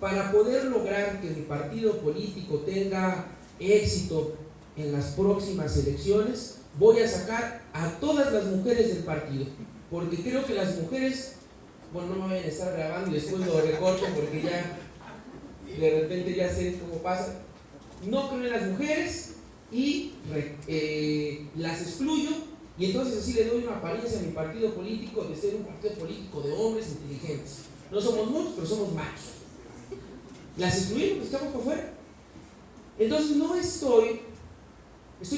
para poder lograr que mi partido político tenga éxito en las próximas elecciones, voy a sacar a todas las mujeres del partido, porque creo que las mujeres, bueno, no me vayan a estar grabando y después lo recorto porque ya de repente ya sé cómo pasa. No creo en las mujeres y las excluyo, y entonces así le doy una apariencia a mi partido político de ser un partido político de hombres inteligentes. No somos muchos, pero somos machos. Las excluimos, estamos por fuera. Entonces no estoy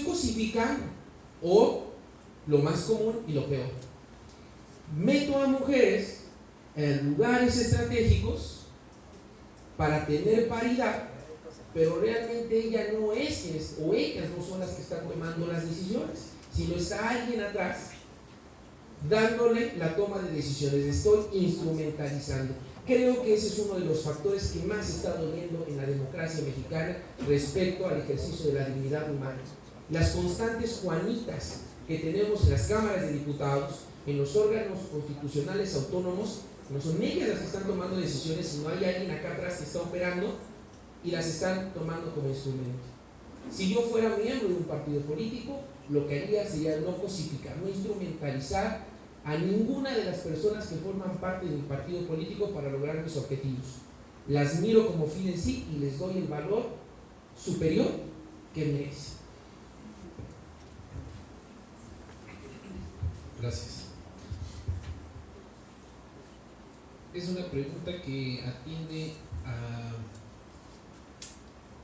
cosificando, o lo más común y lo peor, meto a mujeres en lugares estratégicos para tener paridad, pero realmente ella no es quien es, o ellas no son las que están tomando las decisiones, sino está alguien atrás dándole la toma de decisiones. Estoy instrumentalizando. Creo que ese es uno de los factores que más está doliendo en la democracia mexicana respecto al ejercicio de la dignidad humana. Las constantes Juanitas que tenemos en las cámaras de diputados, en los órganos constitucionales autónomos, no son ellas las que están tomando decisiones, sino hay alguien acá atrás que está operando y las están tomando como instrumento. Si yo fuera miembro de un partido político, lo que haría sería no cosificar, no instrumentalizar a ninguna de las personas que forman parte de mi partido político para lograr mis objetivos. Las miro como fin en sí y les doy el valor superior que merecen. Gracias. Es una pregunta que atiende a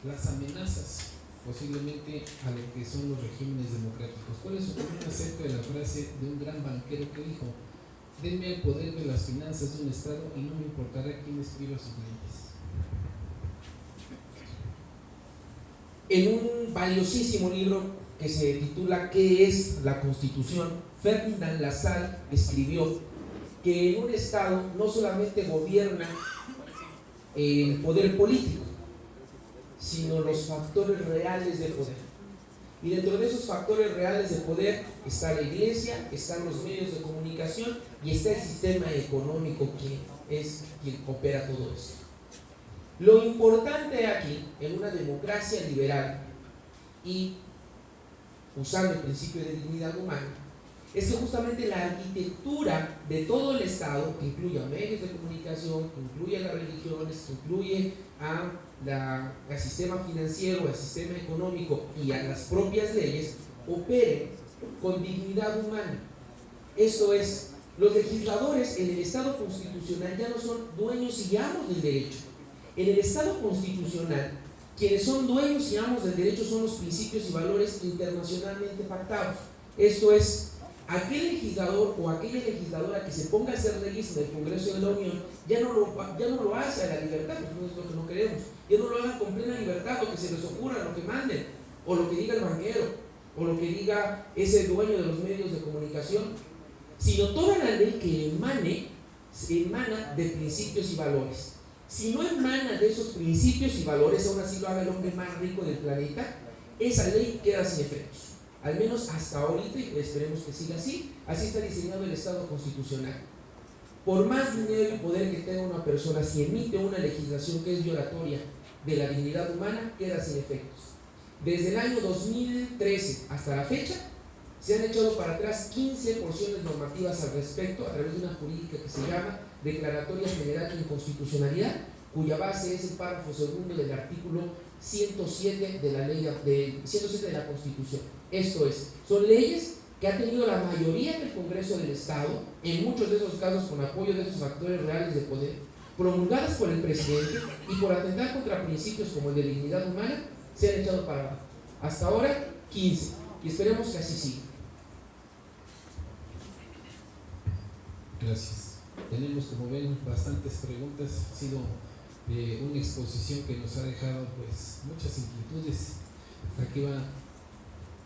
las amenazas, posiblemente a lo que son los regímenes democráticos. ¿Cuál es su opinión acerca de la frase de un gran banquero que dijo: denme el poder de las finanzas de un estado y no me importará quién escriba sus leyes? En un valiosísimo libro que se titula ¿Qué es la Constitución?, Ferdinand Lassalle escribió que en un estado no solamente gobierna el poder político, sino los factores reales de poder. Y dentro de esos factores reales de poder está la iglesia, están los medios de comunicación y está el sistema económico, que es quien opera todo esto. Lo importante aquí, en una democracia liberal y usando el principio de dignidad humana, es que justamente la arquitectura de todo el Estado, que incluye a medios de comunicación, que incluye a las religiones, que incluye al sistema financiero, al sistema económico y a las propias leyes, opere con dignidad humana. Esto es, los legisladores en el Estado constitucional ya no son dueños y amos del derecho. En el Estado constitucional, quienes son dueños y amos del derecho son los principios y valores internacionalmente pactados. Esto es, aquel legislador o aquella legisladora que se ponga a hacer leyes en el Congreso de la Unión ya no lo hace a la libertad, pues no es lo que no queremos. Ya no lo hagan con plena libertad, lo que se les ocurra, lo que manden, o lo que diga el banquero, o lo que diga ese dueño de los medios de comunicación, sino toda la ley que emana de principios y valores. Si no emana de esos principios y valores, aún así lo haga el hombre más rico del planeta, esa ley queda sin efectos. Al menos hasta ahorita, y esperemos que siga así. Así está diseñado el Estado constitucional. Por más dinero y poder que tenga una persona, si emite una legislación que es violatoria de la dignidad humana, queda sin efectos. Desde el año 2013 hasta la fecha, se han echado para atrás 15 porciones normativas al respecto a través de una jurídica que se llama Declaratoria General de Inconstitucionalidad, cuya base es el párrafo segundo del artículo 107 de la ley 107 de la Constitución. Esto es, son leyes que ha tenido la mayoría del Congreso del Estado, en muchos de esos casos con apoyo de esos factores reales de poder, promulgadas por el presidente y por atentar contra principios como el de dignidad humana, se han echado para abajo. Hasta ahora, 15, y esperemos que así siga. Gracias. Tenemos, como ven, bastantes preguntas. Ha sido una exposición que nos ha dejado pues muchas inquietudes. Aquí va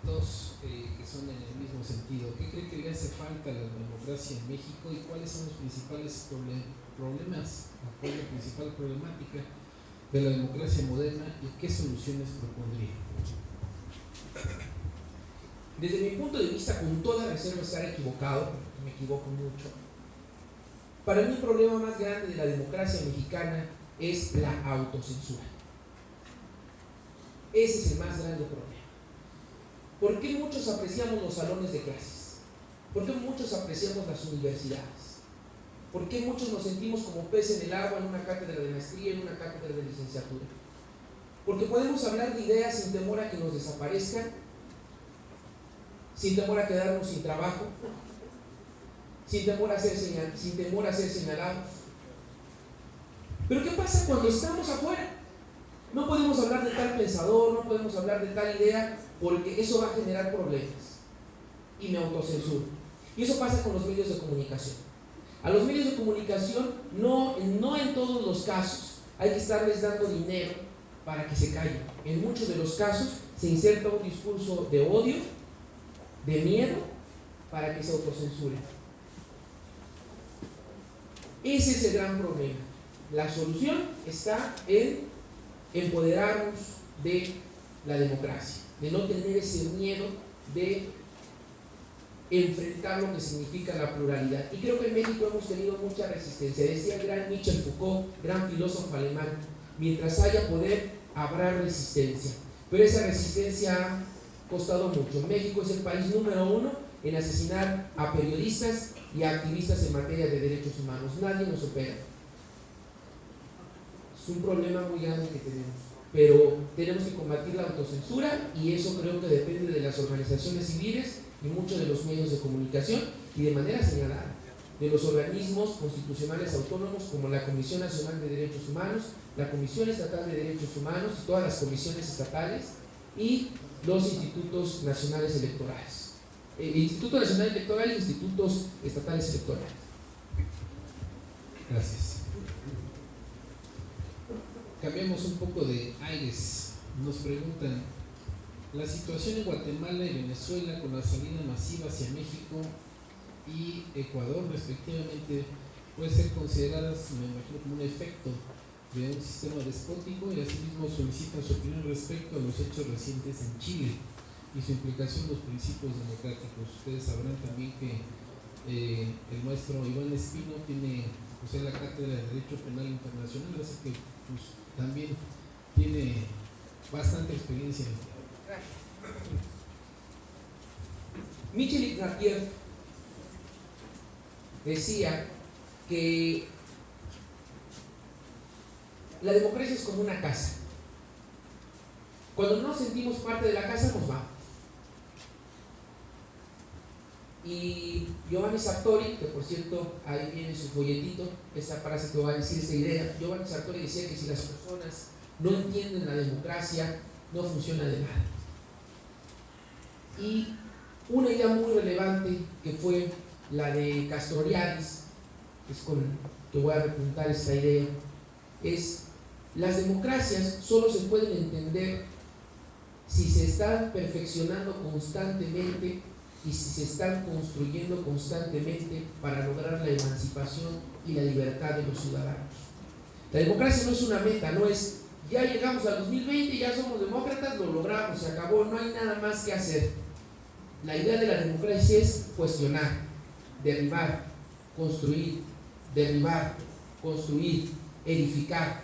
dos que son en el mismo sentido. ¿Qué cree que le hace falta a la democracia en México y cuáles son los principales problemas, cuál es la principal problemática de la democracia moderna y qué soluciones propondría? Desde mi punto de vista, con toda reserva de estar equivocado, porque me equivoco mucho, para mí el problema más grande de la democracia mexicana es la autocensura. Ese es el más grande problema. ¿Por qué muchos apreciamos los salones de clases? ¿Por qué muchos apreciamos las universidades? ¿Por qué muchos nos sentimos como pez en el agua en una cátedra de maestría, en una cátedra de licenciatura? Porque podemos hablar de ideas sin temor a que nos desaparezcan, sin temor a quedarnos sin trabajo, sin temor a ser señalados. Pero ¿qué pasa cuando estamos afuera? No podemos hablar de tal pensador, no podemos hablar de tal idea, porque eso va a generar problemas. Y me autocensuro. Y eso pasa con los medios de comunicación. A los medios de comunicación, no en todos los casos, hay que estarles dando dinero para que se callen. En muchos de los casos se inserta un discurso de odio, de miedo, para que se autocensuren. Ese es el gran problema. La solución está en empoderarnos de la democracia, de no tener ese miedo de enfrentar lo que significa la pluralidad. Y creo que en México hemos tenido mucha resistencia. Decía el gran Michel Foucault, gran filósofo alemán: mientras haya poder, habrá resistencia. Pero esa resistencia ha costado mucho. México es el país número 1 en asesinar a periodistas y a activistas en materia de derechos humanos. Nadie nos supera. Es un problema muy grande que tenemos, pero tenemos que combatir la autocensura, y eso creo que depende de las organizaciones civiles y muchos de los medios de comunicación, y de manera señalada de los organismos constitucionales autónomos como la Comisión Nacional de Derechos Humanos, la Comisión Estatal de Derechos Humanos, todas las comisiones estatales y los institutos nacionales electorales. El Instituto Nacional Electoral y institutos estatales electorales. Gracias. Cambiamos un poco de aires. Nos preguntan: la situación en Guatemala y Venezuela con la salida masiva hacia México y Ecuador respectivamente puede ser consideradas, me imagino, como un efecto de un sistema despótico, y asimismo solicitan su opinión respecto a los hechos recientes en Chile y su implicación en los principios democráticos. Ustedes sabrán también que el maestro Iván Espino posee la cátedra de Derecho Penal Internacional, así que pues, también tiene bastante experiencia. Michel Ignatieff decía que la democracia es como una casa. Cuando no nos sentimos parte de la casa, nos vamos. Y Giovanni Sartori, que por cierto ahí viene su folletito, esa frase que va a decir esta idea, Giovanni Sartori decía que si las personas no entienden la democracia, no funciona de nada. Y una idea muy relevante, que fue la de Castoriadis, es con que voy a repuntar esta idea, es: las democracias solo se pueden entender si se están perfeccionando constantemente y si se están construyendo constantemente para lograr la emancipación y la libertad de los ciudadanos. La democracia no es una meta, no es ya llegamos al 2020, ya somos demócratas, lo logramos, se acabó, no hay nada más que hacer. La idea de la democracia es cuestionar, derribar, construir, derribar, construir, edificar,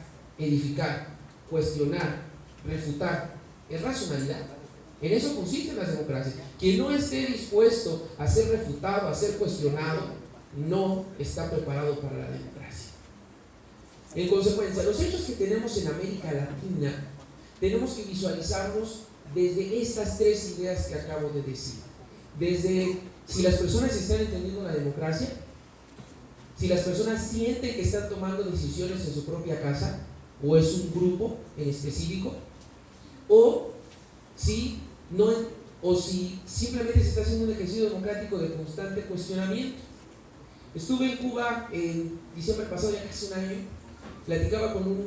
cuestionar, refutar. Es racionalidad. En eso consiste las democracias. Quien no esté dispuesto a ser refutado, a ser cuestionado, no está preparado para la democracia. En consecuencia, los hechos que tenemos en América Latina, tenemos que visualizarlos desde estas tres ideas que acabo de decir. Desde si las personas están entendiendo la democracia, si las personas sienten que están tomando decisiones en su propia casa, o es un grupo en específico, o si simplemente se está haciendo un ejercicio democrático de constante cuestionamiento. Estuve en Cuba en diciembre pasado, ya casi un año. Platicaba con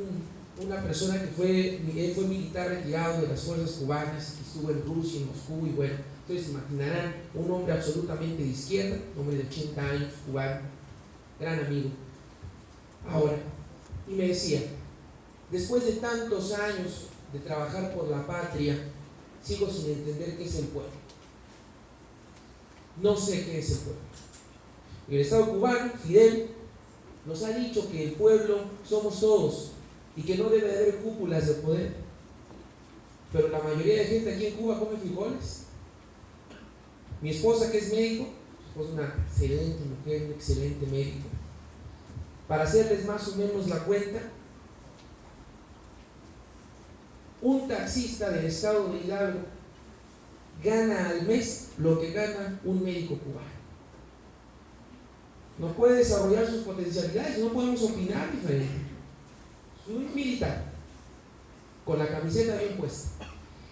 una persona que él fue militar retirado de las fuerzas cubanas, estuvo en Rusia, en Moscú, y bueno, ustedes se imaginarán, un hombre absolutamente de izquierda, un hombre de 80 años, cubano, gran amigo. Ahora, y me decía: después de tantos años de trabajar por la patria, sigo sin entender qué es el pueblo. No sé qué es el pueblo. El Estado cubano, Fidel, nos ha dicho que el pueblo somos todos, y que no debe de haber cúpulas de poder. Pero la mayoría de gente aquí en Cuba come frijoles. Mi esposa, que es médico, es una excelente mujer, un excelente médico. Para hacerles más o menos la cuenta, un taxista del estado de Hidalgo gana al mes lo que gana un médico cubano. No puede desarrollar sus potencialidades, no podemos opinar diferente. Soy un militar, con la camiseta bien puesta.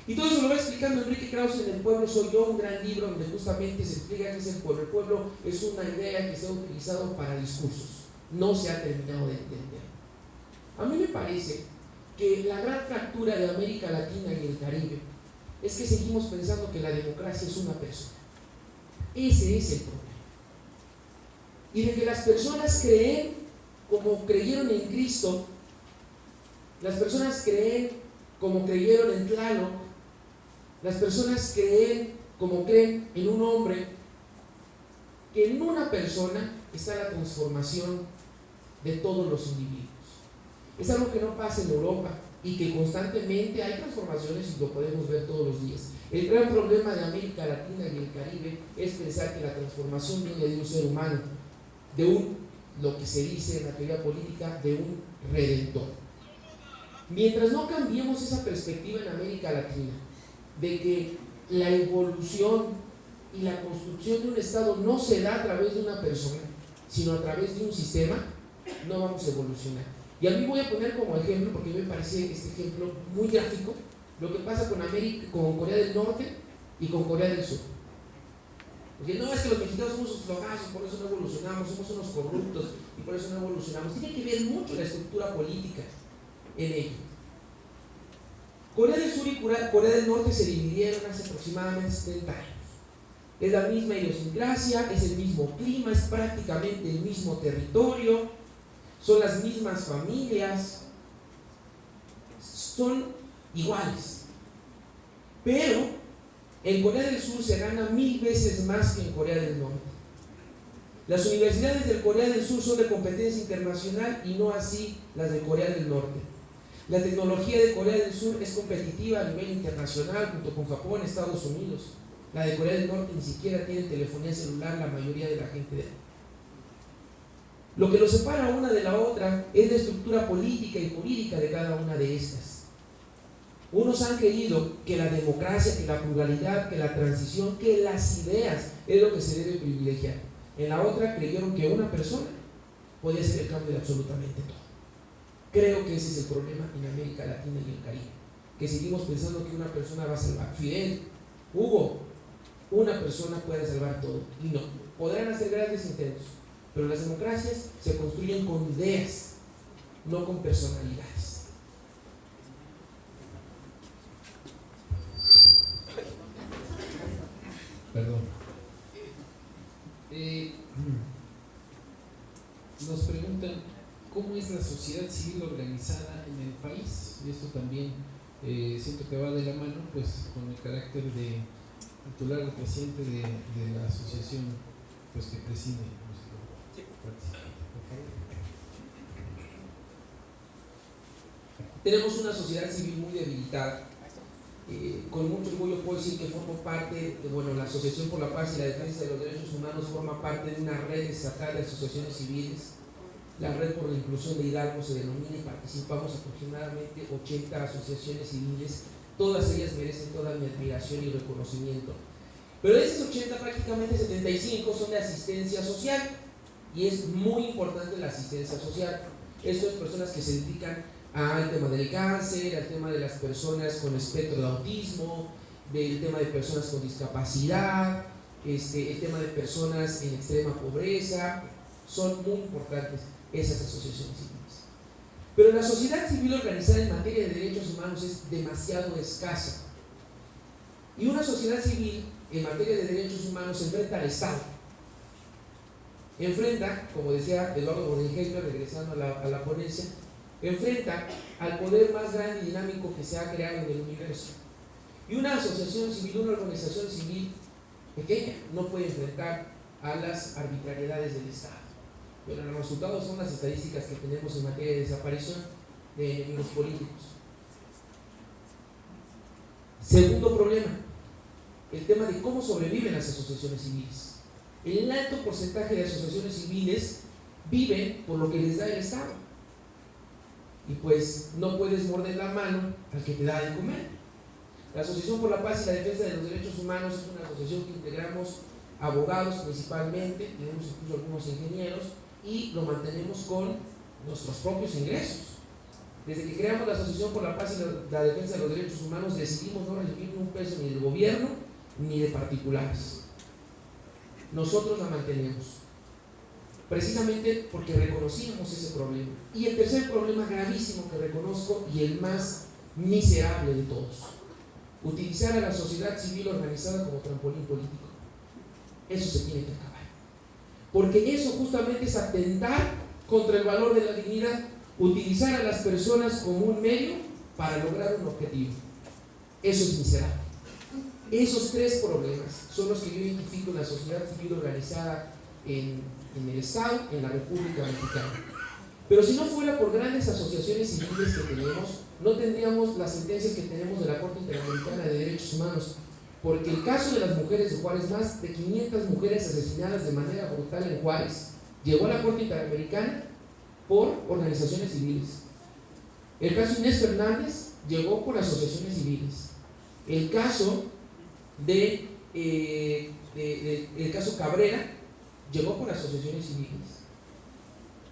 Y todo eso lo va explicando Enrique Krauze en El pueblo soy yo, un gran libro donde justamente se explica qué es el pueblo. El pueblo es una idea que se ha utilizado para discursos, no se ha terminado de entender. A mí me parece que la gran fractura de América Latina y el Caribe es que seguimos pensando que la democracia es una persona. Ese es el problema. Y de que las personas creen como creyeron en Cristo, las personas creen como creyeron en Tlaloc, las personas creen como creen en un hombre, que en una persona está la transformación de todos los individuos. Es algo que no pasa en Europa y que constantemente hay transformaciones y lo podemos ver todos los días. El gran problema de América Latina y el Caribe es pensar que la transformación viene de un ser humano, de lo que se dice en la teoría política, de un redentor. Mientras no cambiemos esa perspectiva en América Latina, de que la evolución y la construcción de un Estado no se da a través de una persona, sino a través de un sistema, no vamos a evolucionar. Y a mí voy a poner como ejemplo, porque me parece este ejemplo muy gráfico, lo que pasa con Corea del Norte y con Corea del Sur. Porque no es que los mexicanos somos unos flojazos, por eso no evolucionamos, somos unos corruptos y por eso no evolucionamos. Tiene que ver mucho la estructura política en ello. Corea del Sur y Corea del Norte se dividieron hace aproximadamente 70 años. Es la misma idiosincrasia, es el mismo clima, es prácticamente el mismo territorio, son las mismas familias, son iguales. Pero en Corea del Sur se gana 1000 veces más que en Corea del Norte. Las universidades de Corea del Sur son de competencia internacional y no así las de Corea del Norte. La tecnología de Corea del Sur es competitiva a nivel internacional junto con Japón, Estados Unidos. La de Corea del Norte ni siquiera tiene telefonía celular la mayoría de la gente de ahí. Lo que los separa una de la otra es la estructura política y jurídica de cada una de estas. Unos han creído que la democracia, que la pluralidad, que la transición, que las ideas es lo que se debe privilegiar. En la otra creyeron que una persona podía ser el cambio de absolutamente todo. Creo que ese es el problema en América Latina y el Caribe, que seguimos pensando que una persona va a salvar. Fidel, Hugo, una persona puede salvar todo, y no. Podrán hacer grandes intentos, pero las democracias se construyen con ideas, no con personalidades. Perdón. Nos preguntan cómo es la sociedad civil organizada en el país, y esto también siento que va de la mano pues con el carácter de titular o presidente de la asociación pues que preside nuestro participante. Tenemos una sociedad civil muy debilitada. Con mucho orgullo puedo decir que formo parte la Asociación por la Paz y la Defensa de los Derechos Humanos forma parte de una red estatal de asociaciones civiles. La Red por la Inclusión de Hidalgo se denomina y participamos aproximadamente 80 asociaciones civiles. Todas ellas merecen toda mi admiración y reconocimiento. Pero de esas 80, prácticamente 75 son de asistencia social, y es muy importante la asistencia social. Esto es personas que se dedican al tema del cáncer, al tema de las personas con espectro de autismo, del tema de personas con discapacidad, el tema de personas en extrema pobreza. Son muy importantes esas asociaciones civiles. Pero la sociedad civil organizada en materia de derechos humanos es demasiado escasa. Y una sociedad civil en materia de derechos humanos enfrenta al Estado. Enfrenta, como decía Eduardo Bodenheimer, regresando a la ponencia, enfrenta al poder más grande y dinámico que se ha creado en el universo. Y una asociación civil, una organización civil pequeña, no puede enfrentar a las arbitrariedades del Estado. Pero los resultados son las estadísticas que tenemos en materia de desaparición. de enemigos políticos. Segundo problema, el tema de cómo sobreviven las asociaciones civiles. El alto porcentaje de asociaciones civiles viven por lo que les da el Estado. Y pues no puedes morder la mano al que te da de comer. La Asociación por la Paz y la Defensa de los Derechos Humanos es una asociación que integramos abogados principalmente, tenemos incluso algunos ingenieros, y lo mantenemos con nuestros propios ingresos. Desde que creamos la Asociación por la Paz y la Defensa de los Derechos Humanos, decidimos no recibir un peso ni del gobierno ni de particulares. Nosotros la mantenemos, precisamente porque reconocíamos ese problema. Y el tercer problema gravísimo que reconozco, y el más miserable de todos: utilizar a la sociedad civil organizada como trampolín político. Eso se tiene que acabar, porque eso justamente es atentar contra el valor de la dignidad. Utilizar a las personas como un medio para lograr un objetivo, eso es miserable. Esos tres problemas son los que yo identifico en la sociedad civil organizada en el Estado, en la República Mexicana. Pero si no fuera por grandes asociaciones civiles que tenemos, no tendríamos las sentencias que tenemos de la Corte Interamericana de Derechos Humanos, porque el caso de las mujeres de Juárez, más de 500 mujeres asesinadas de manera brutal en Juárez, llegó a la Corte Interamericana por organizaciones civiles. El caso Inés Fernández llegó por asociaciones civiles. El caso el caso Cabrera llegó por asociaciones civiles.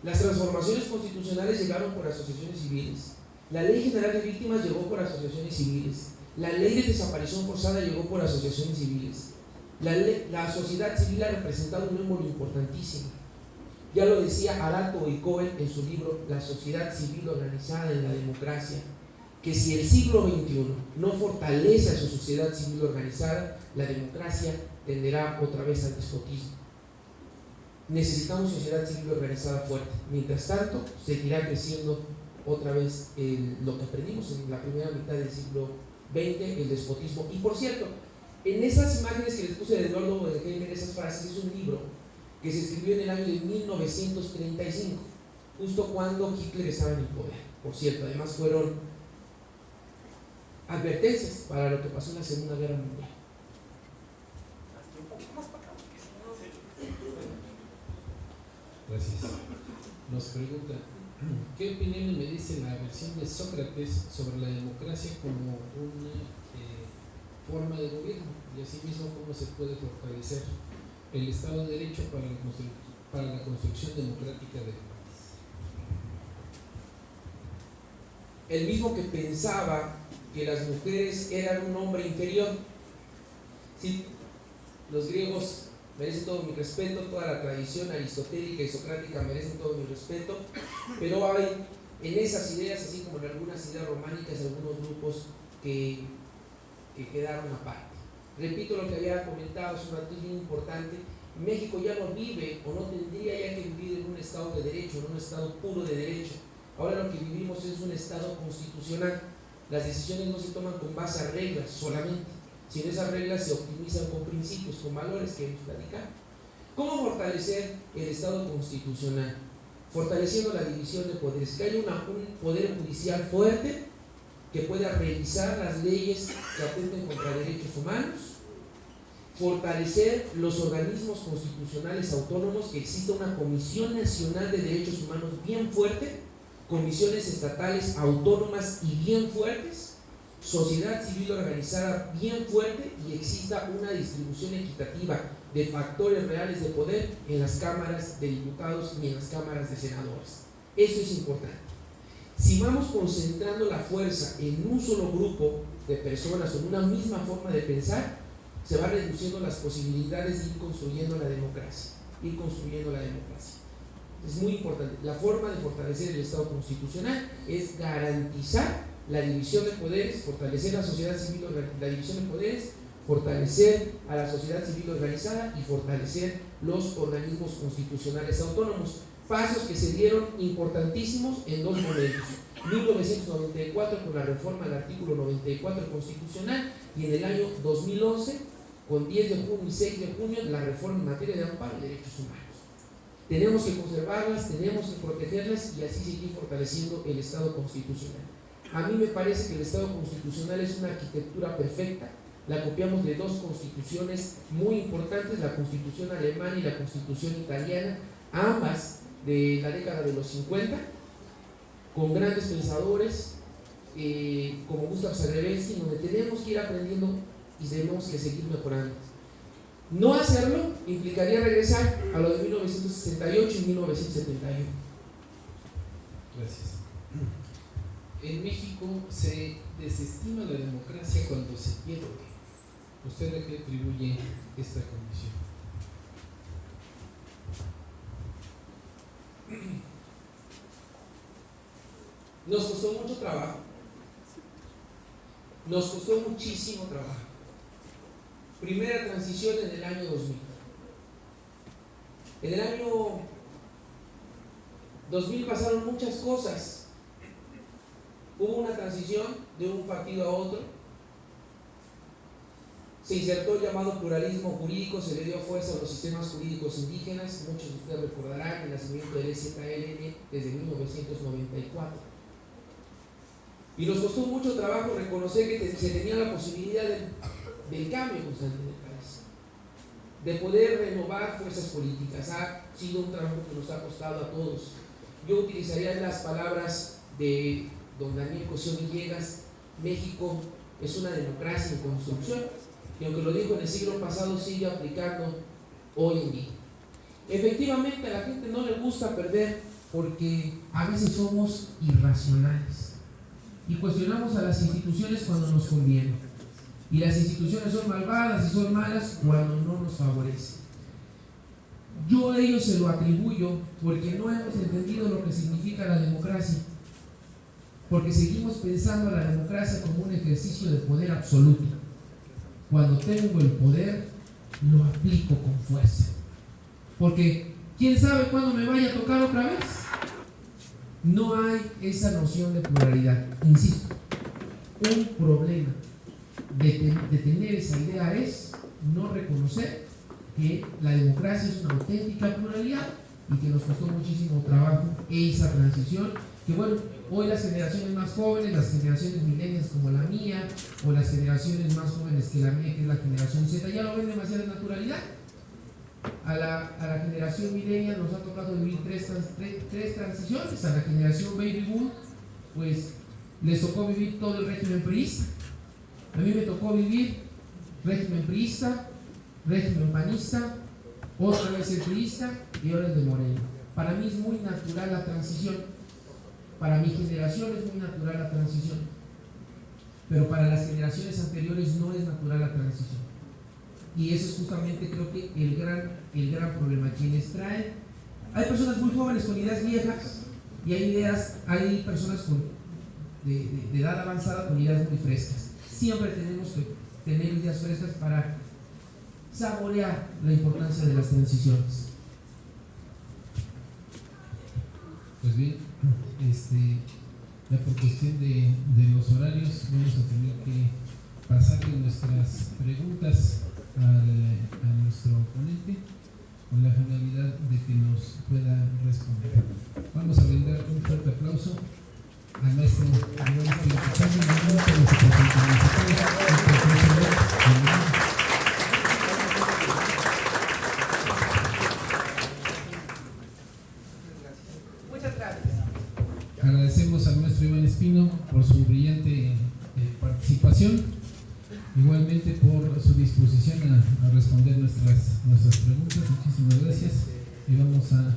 Las transformaciones constitucionales llegaron por asociaciones civiles. La Ley General de Víctimas llegó por asociaciones civiles. La Ley de Desaparición Forzada llegó por asociaciones civiles. La sociedad civil ha representado un émbolo importantísimo. Ya lo decía Aralto Goicoechea en su libro La sociedad civil organizada en la democracia, que si el siglo XXI no fortalece a su sociedad civil organizada, la democracia tenderá otra vez al despotismo. Necesitamos sociedad civil organizada fuerte. Mientras tanto, seguirá creciendo otra vez lo que aprendimos en la primera mitad del siglo XX, el despotismo. Y por cierto, en esas imágenes que les puse de Eduardo Bodenheimer, esas frases, es un libro que se escribió en el año de 1935, justo cuando Hitler estaba en el poder. Por cierto, además fueron advertencias para lo que pasó en la Segunda Guerra Mundial. Gracias. Nos pregunta, ¿qué opinión me dice la versión de Sócrates sobre la democracia como una forma de gobierno? Y asimismo, ¿cómo se puede fortalecer el Estado de Derecho para la construcción democrática del país? El mismo que pensaba que las mujeres eran un hombre inferior. Sí, los griegos merecen todo mi respeto, toda la tradición aristotélica y socrática merecen todo mi respeto, pero hay en esas ideas, así como en algunas ideas románicas, algunos grupos que quedaron aparte. Repito lo que había comentado, es un dato muy importante. México ya no vive o no tendría ya que vivir en un estado de derecho, en un estado puro de derecho. Ahora lo que vivimos es un estado constitucional. Las decisiones no se toman con base a reglas solamente, sino esas reglas se optimizan con principios, con valores que hemos platicado. ¿Cómo fortalecer el estado constitucional? Fortaleciendo la división de poderes, que haya un poder judicial fuerte que pueda revisar las leyes que atenten contra derechos humanos, fortalecer los organismos constitucionales autónomos, que exista una Comisión Nacional de Derechos Humanos bien fuerte, comisiones estatales autónomas y bien fuertes, sociedad civil organizada bien fuerte, y exista una distribución equitativa de factores reales de poder en las cámaras de diputados y en las cámaras de senadores. Eso es importante. Si vamos concentrando la fuerza en un solo grupo de personas o en una misma forma de pensar, se van reduciendo las posibilidades de ir construyendo la democracia. Es muy importante. La forma de fortalecer el Estado constitucional es garantizar la división de poderes, fortalecer la sociedad civil, la división de poderes, fortalecer a la sociedad civil organizada y fortalecer los organismos constitucionales autónomos. Pasos que se dieron importantísimos en dos momentos: 1994 con la reforma del artículo 94 constitucional, y en el año 2011 con 10 de junio y 6 de junio la reforma en materia de amparo y derechos humanos. Tenemos que conservarlas, tenemos que protegerlas y así seguir fortaleciendo el Estado constitucional. A mí me parece que el Estado constitucional es una arquitectura perfecta. La copiamos de dos constituciones muy importantes, la Constitución alemana y la Constitución italiana, ambas de la década de los 50, con grandes pensadores como Gustav Zagrebelsky, donde tenemos que ir aprendiendo y tenemos que seguir mejorando. No hacerlo implicaría regresar a lo de 1968 y 1971. Gracias. En México se desestima la democracia cuando se pierde. ¿Usted a qué atribuye esta condición? Nos costó mucho trabajo. Nos costó muchísimo trabajo. Primera transición en el año 2000. En el año 2000 pasaron muchas cosas. Hubo una transición de un partido a otro. Se insertó el llamado pluralismo jurídico, se le dio fuerza a los sistemas jurídicos indígenas. Muchos de ustedes recordarán el nacimiento del EZLN desde 1994. Y nos costó mucho trabajo reconocer que se tenía la posibilidad del cambio constante en el país, de poder renovar fuerzas políticas. Ha sido un trabajo que nos ha costado a todos. Yo utilizaría las palabras de don Daniel Cosío Villegas: México es una democracia en construcción, y aunque lo dijo en el siglo pasado, sigue aplicando hoy en día. Efectivamente, a la gente no le gusta perder porque a veces somos irracionales y cuestionamos a las instituciones cuando nos conviene, y las instituciones son malvadas y son malas cuando no nos favorecen. Yo a ello se lo atribuyo porque no hemos entendido lo que significa la democracia, porque seguimos pensando a la democracia como un ejercicio de poder absoluto. Cuando tengo el poder, lo aplico con fuerza, porque ¿quién sabe cuándo me vaya a tocar otra vez? No hay esa noción de pluralidad. Insisto, un problema de tener esa idea es no reconocer que la democracia es una auténtica pluralidad y que nos costó muchísimo trabajo esa transición, que bueno, hoy las generaciones más jóvenes, las generaciones millennials como la mía, o las generaciones más jóvenes que la mía, que es la generación Z, ya lo ven demasiada naturalidad. A la generación millennial nos ha tocado vivir tres transiciones. A la generación baby boom, pues les tocó vivir todo el régimen priista. A mí me tocó vivir régimen priista, régimen panista, otra vez el priista y ahora el de Moreno. Para mí es muy natural la transición. Para mi generación es muy natural la transición. Pero para las generaciones anteriores no es natural la transición. Y eso es justamente, creo que, el gran problema. Quienes traen, hay personas muy jóvenes con ideas viejas y hay personas de edad avanzada con ideas muy frescas. Siempre tenemos que tener ideas frescas para saborear la importancia de las transiciones. Pues bien, ya por cuestión de los horarios vamos a tener que pasar con nuestras preguntas a nuestro ponente, con la finalidad de que nos pueda responder. Vamos a brindar un fuerte aplauso al maestro Muchas gracias. Agradecemos al maestro Iván Espino por su brillante participación. Igualmente por su disposición a responder nuestras preguntas. Muchísimas gracias y vamos a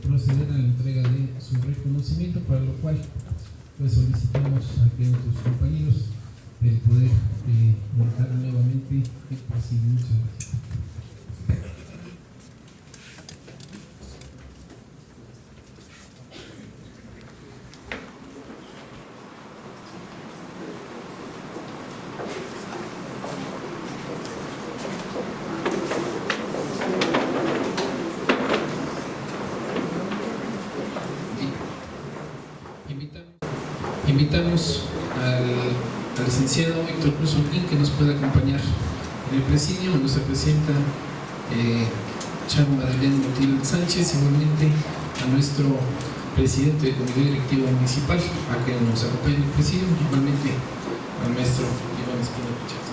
proceder a la entrega de su reconocimiento, para lo cual pues solicitamos a que nuestros compañeros el poder montar nuevamente el presidio. Muchas gracias. Invitamos al licenciado Héctor Cruz Holguín que nos pueda acompañar en el presidio, nuestra presidenta Charo Madalena Montiel Sánchez, igualmente a nuestro presidente del Comité Directivo Municipal, a que nos acompañe el presidente, igualmente al maestro Iván Espino Pichas.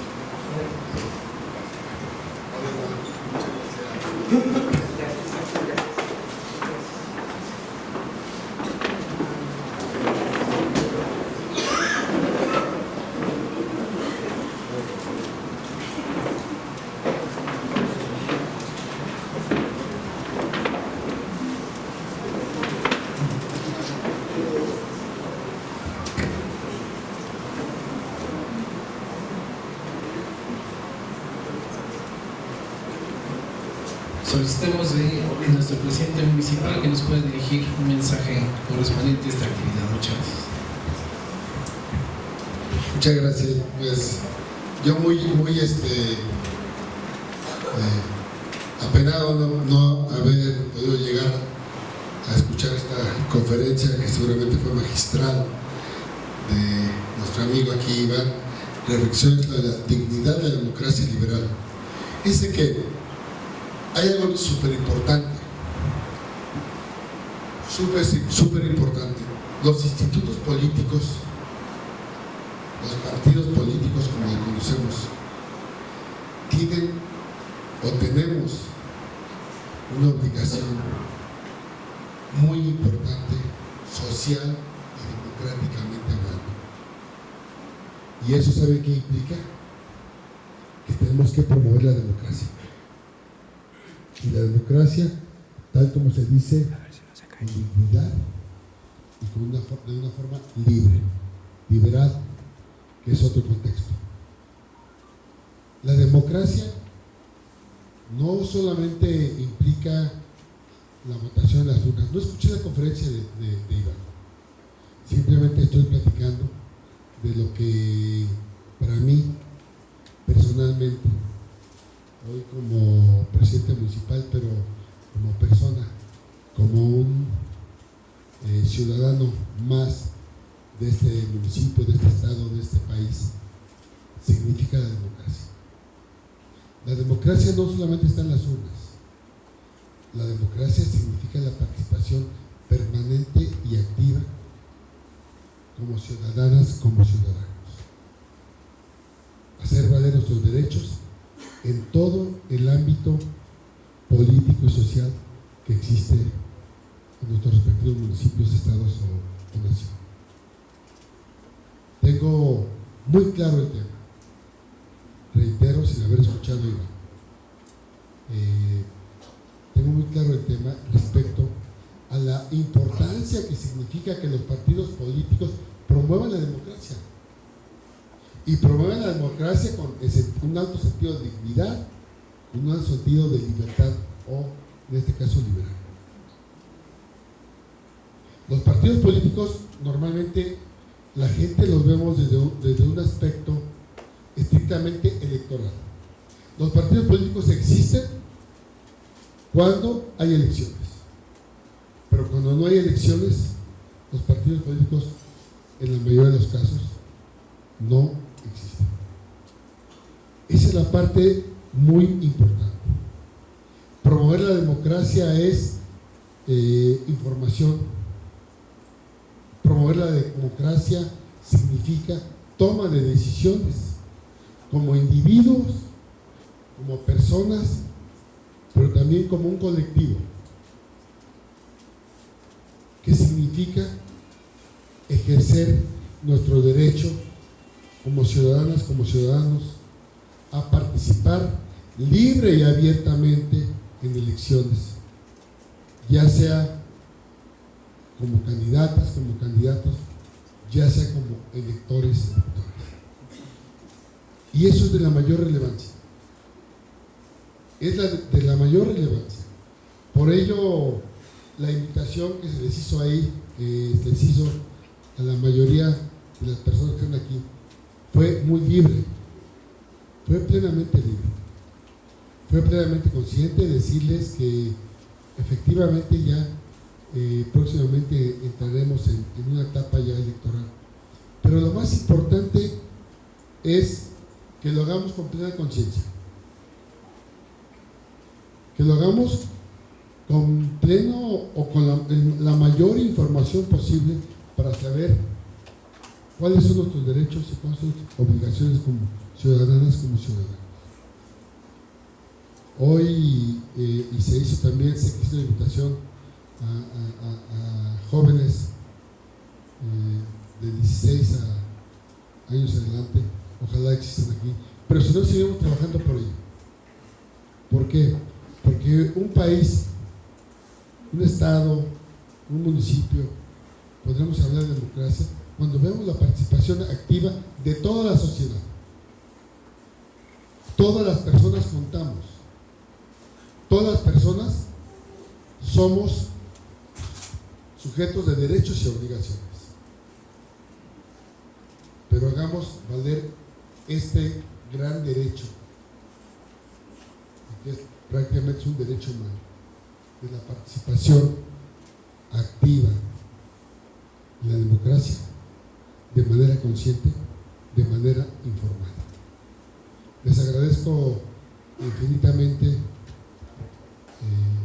Solicitamos de nuestro presidente municipal que nos pueda dirigir un mensaje correspondiente a esta actividad. Muchas gracias. Muchas gracias. Pues yo muy apenado no haber podido llegar a escuchar esta conferencia que seguramente fue magistral de nuestro amigo aquí Iván, reflexiones sobre la dignidad de la democracia liberal. Dice que hay algo súper importante, súper importante. Los institutos políticos, los partidos políticos como los conocemos, tienen o tenemos una obligación muy importante, social y democráticamente hablando. ¿Y eso sabe qué implica? Que tenemos que promover la democracia. Y la democracia, tal como se dice, con dignidad y de una forma libre, liberal, que es otro contexto. La democracia no solamente implica la votación en las urnas. No escuché la conferencia de Iván. Simplemente estoy platicando de lo que para mí, personalmente, hoy como presidente municipal, pero como persona, como un ciudadano más de este municipio, de este estado, de este país, significa la democracia. La democracia no solamente está en las urnas. La democracia significa la participación permanente y activa como ciudadanas, como ciudadanos. Hacer valer nuestros derechos en todo el ámbito político y social que existe en nuestros respectivos municipios, estados o nación. Tengo muy claro el tema. Reitero, sin haber escuchado a Iván, tengo muy claro el tema respecto a la importancia que significa que los partidos políticos promuevan la democracia. Y promueven la democracia con un alto sentido de dignidad, un alto sentido de libertad, o en este caso liberal. Los partidos políticos normalmente la gente los vemos desde un aspecto estrictamente electoral. Los partidos políticos existen cuando hay elecciones, pero cuando no hay elecciones, los partidos políticos en la mayoría de los casos no existen. Esa es la parte muy importante. Promover la democracia es información. Promover la democracia significa toma de decisiones como individuos, como personas, pero también como un colectivo. ¿Qué significa? Ejercer nuestro derecho como ciudadanas, como ciudadanos, a participar libre y abiertamente en elecciones, ya sea como candidatas, como candidatos, ya sea como electores, electores. Y eso es de la mayor relevancia. Es de la mayor relevancia. Por ello, la invitación que se les hizo ahí, que se les hizo a la mayoría de las personas que están aquí, fue muy libre, fue plenamente libre, fue plenamente consciente de decirles que efectivamente ya próximamente entraremos en una etapa ya electoral, pero lo más importante es que lo hagamos con plena conciencia. que lo hagamos con pleno o con la mayor información posible para saber cuáles son nuestros derechos y cuáles son nuestras obligaciones como ciudadanas, como ciudadanos. Hoy, y se hizo también, se hizo una invitación a jóvenes de 16 años adelante, ojalá existan aquí, pero si no, seguimos trabajando por ello. ¿Por qué? Porque un país, un estado, un municipio, podremos hablar de democracia cuando vemos la participación activa de toda la sociedad. Todas las personas contamos, todas las personas somos sujetos de derechos y obligaciones. Pero hagamos valer este gran derecho, que prácticamente es un derecho humano, de la participación activa en la democracia, de manera consciente, de manera informada. Les agradezco infinitamente,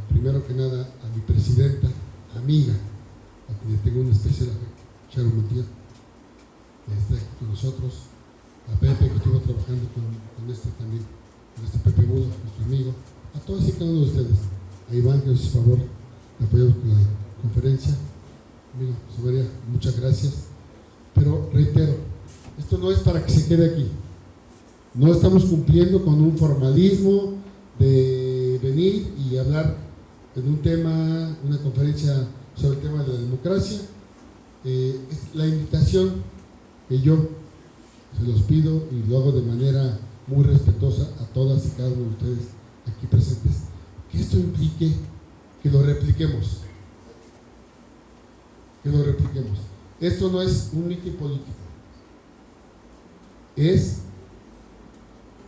primero que nada, a mi presidenta, amiga, a quien le tengo una especial afecto, Sharon Montiel, que está aquí con nosotros, a Pepe, que estuvo trabajando con este también, con este Pepe Budo, nuestro amigo, a todos y cada uno de ustedes, a Iván, que nos hizo favor de apoyar con la conferencia. Amigo José María, muchas gracias, pero reitero, esto no es para que se quede aquí, no estamos cumpliendo con un formalismo de venir y hablar en un tema, una conferencia sobre el tema de la democracia. La invitación que yo se los pido y lo hago de manera muy respetuosa a todas y cada uno de ustedes aquí presentes, que esto implique que lo repliquemos. Que lo repliquemos. Esto no es un mitin político, es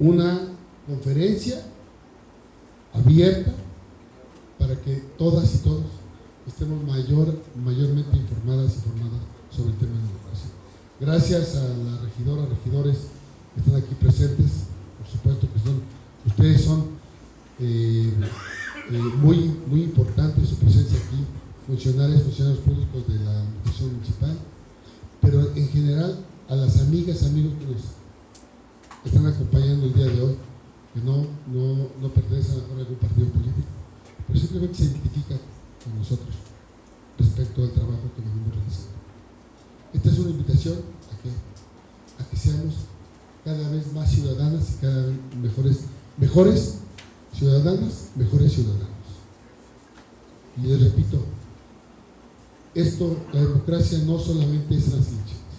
una conferencia abierta para que todas y todos estemos mayormente informadas y formadas sobre el tema de la democracia. Gracias a las regidoras, regidores que están aquí presentes, por supuesto que ustedes son muy importante su presencia aquí, funcionarios públicos de la administración municipal, pero en general a las amigas, amigos que nos están acompañando el día de hoy, que no pertenecen a algún partido político, pero simplemente se identifican con nosotros respecto al trabajo que venimos realizando. Esta es una invitación a que seamos cada vez más ciudadanas y cada vez mejores ciudadanas, mejores ciudadanos. Y les repito, la democracia no solamente es las elecciones,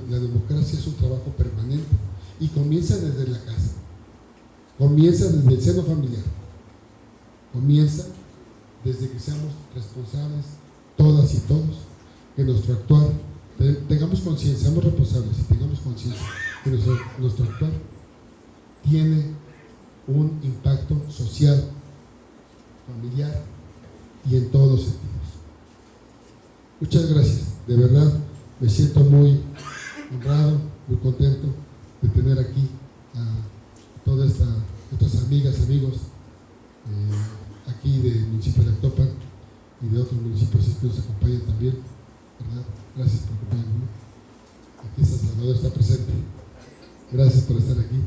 la democracia es un trabajo permanente y comienza desde la casa, comienza desde el seno familiar, comienza desde que seamos responsables, todas y todos, que nuestro actuar, tengamos conciencia, seamos responsables y tengamos conciencia que nuestro actuar tiene un impacto social, familiar y en todos los sentidos. Muchas gracias, de verdad me siento muy honrado, muy contento de tener aquí a todas estas amigas, amigos aquí del municipio de Actopan y de otros municipios que nos acompañan también, ¿verdad? Gracias por acompañarnos. Aquí está Salvador, está presente. Gracias por estar aquí.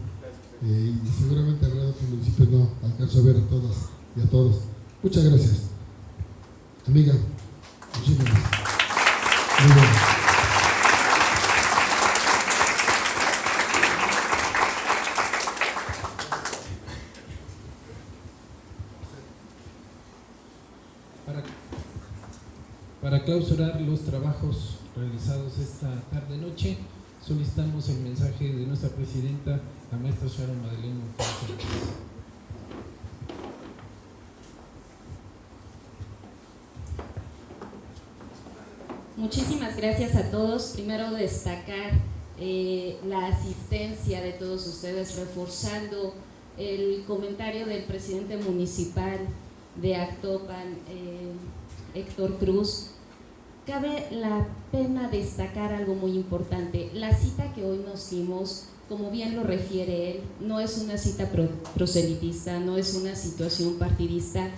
Y seguramente al lado del municipio no alcanzo a ver a todas y a todos. Muchas gracias. Amiga, muchísimas gracias. Muy bien. Para clausurar los trabajos realizados esta tarde-noche, solicitamos el mensaje de nuestra presidenta, la maestra Sharon Madeleine Montiel. Muchísimas gracias a todos. Primero destacar la asistencia de todos ustedes, reforzando el comentario del presidente municipal de Actopan, Héctor Cruz. Cabe la pena destacar algo muy importante. La cita que hoy nos dimos como bien lo refiere él, no es una cita proselitista, no es una situación partidista.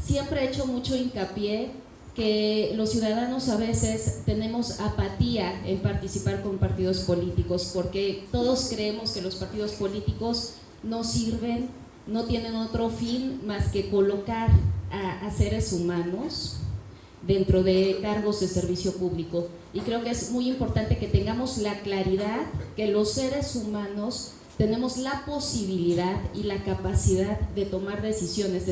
Siempre he hecho mucho hincapié que los ciudadanos a veces tenemos apatía en participar con partidos políticos, porque todos creemos que los partidos políticos no sirven, no tienen otro fin más que colocar a seres humanos dentro de cargos de servicio público. Y creo que es muy importante que tengamos la claridad que los seres humanos tenemos la posibilidad y la capacidad de tomar decisiones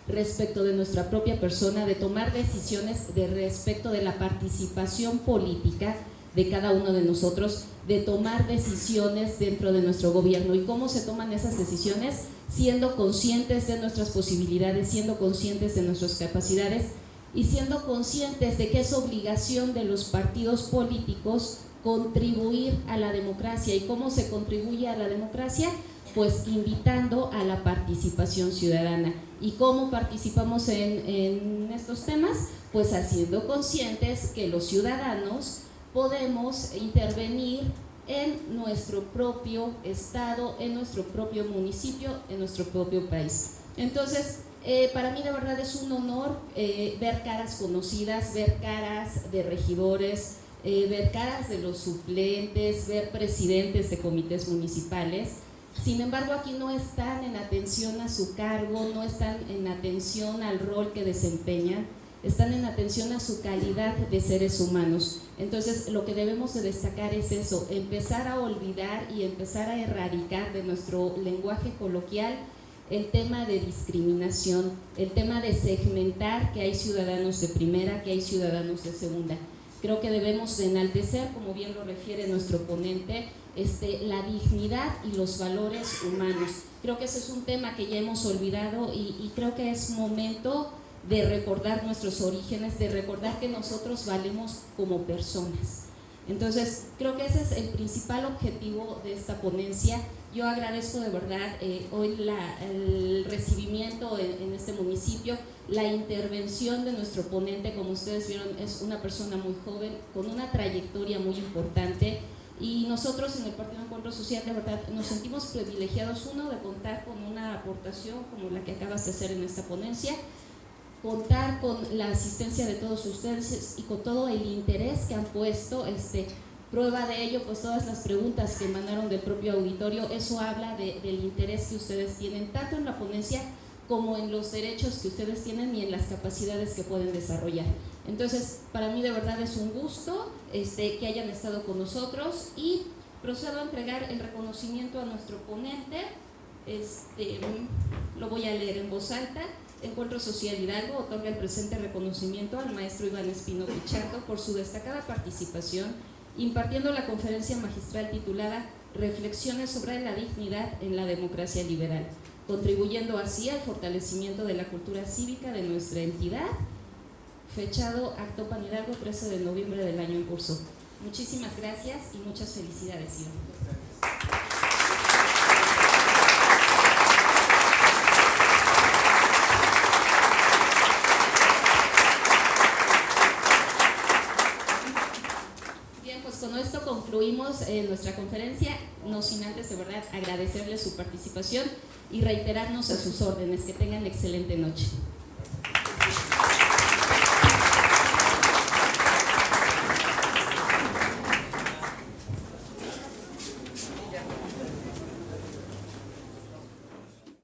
respecto de nuestra propia persona, de tomar decisiones respecto de la participación política de cada uno de nosotros, de tomar decisiones dentro de nuestro gobierno. ¿Y cómo se toman esas decisiones? Siendo conscientes de nuestras posibilidades, siendo conscientes de nuestras capacidades y siendo conscientes de que es obligación de los partidos políticos contribuir a la democracia. ¿Y cómo se contribuye a la democracia? Pues invitando a la participación ciudadana. ¿Y cómo participamos en estos temas? Pues haciendo conscientes que los ciudadanos podemos intervenir en nuestro propio estado, en nuestro propio municipio, en nuestro propio país. Entonces, para mí de verdad es un honor ver caras conocidas, ver caras de regidores, ver caras de los suplentes, ver presidentes de comités municipales. Sin embargo, aquí no están en atención a su cargo, no están en atención al rol que desempeñan, están en atención a su calidad de seres humanos. Entonces, lo que debemos de destacar es eso, empezar a olvidar y empezar a erradicar de nuestro lenguaje coloquial el tema de discriminación, el tema de segmentar que hay ciudadanos de primera, que hay ciudadanos de segunda. Creo que debemos de enaltecer, como bien lo refiere nuestro ponente, la dignidad y los valores humanos. Creo que ese es un tema que ya hemos olvidado y creo que es momento de recordar nuestros orígenes, de recordar que nosotros valemos como personas. Entonces, creo que ese es el principal objetivo de esta ponencia. Yo agradezco de verdad hoy el recibimiento en este municipio, la intervención de nuestro ponente. Como ustedes vieron, es una persona muy joven, con una trayectoria muy importante, y nosotros en el Partido Encuentro Social de verdad nos sentimos privilegiados, uno, de contar con una aportación como la que acabas de hacer en esta ponencia, contar con la asistencia de todos ustedes y con todo el interés que han puesto. Prueba de ello, pues todas las preguntas que emanaron del propio auditorio, eso habla del interés que ustedes tienen, tanto en la ponencia como en los derechos que ustedes tienen y en las capacidades que pueden desarrollar. Entonces, para mí de verdad es un gusto que hayan estado con nosotros, y procedo a entregar el reconocimiento a nuestro ponente. Lo voy a leer en voz alta. Encuentro Social Hidalgo otorga el presente reconocimiento al maestro Iván Espino Pichardo por su destacada participación impartiendo la conferencia magistral titulada Reflexiones sobre la dignidad en la democracia liberal, contribuyendo así al fortalecimiento de la cultura cívica de nuestra entidad, fechado Actopan Hidalgo, 13 de noviembre del año en curso. Muchísimas gracias y muchas felicidades, Iván. Con esto concluimos nuestra conferencia, no sin antes de verdad agradecerles su participación y reiterarnos a sus órdenes. Que tengan excelente noche.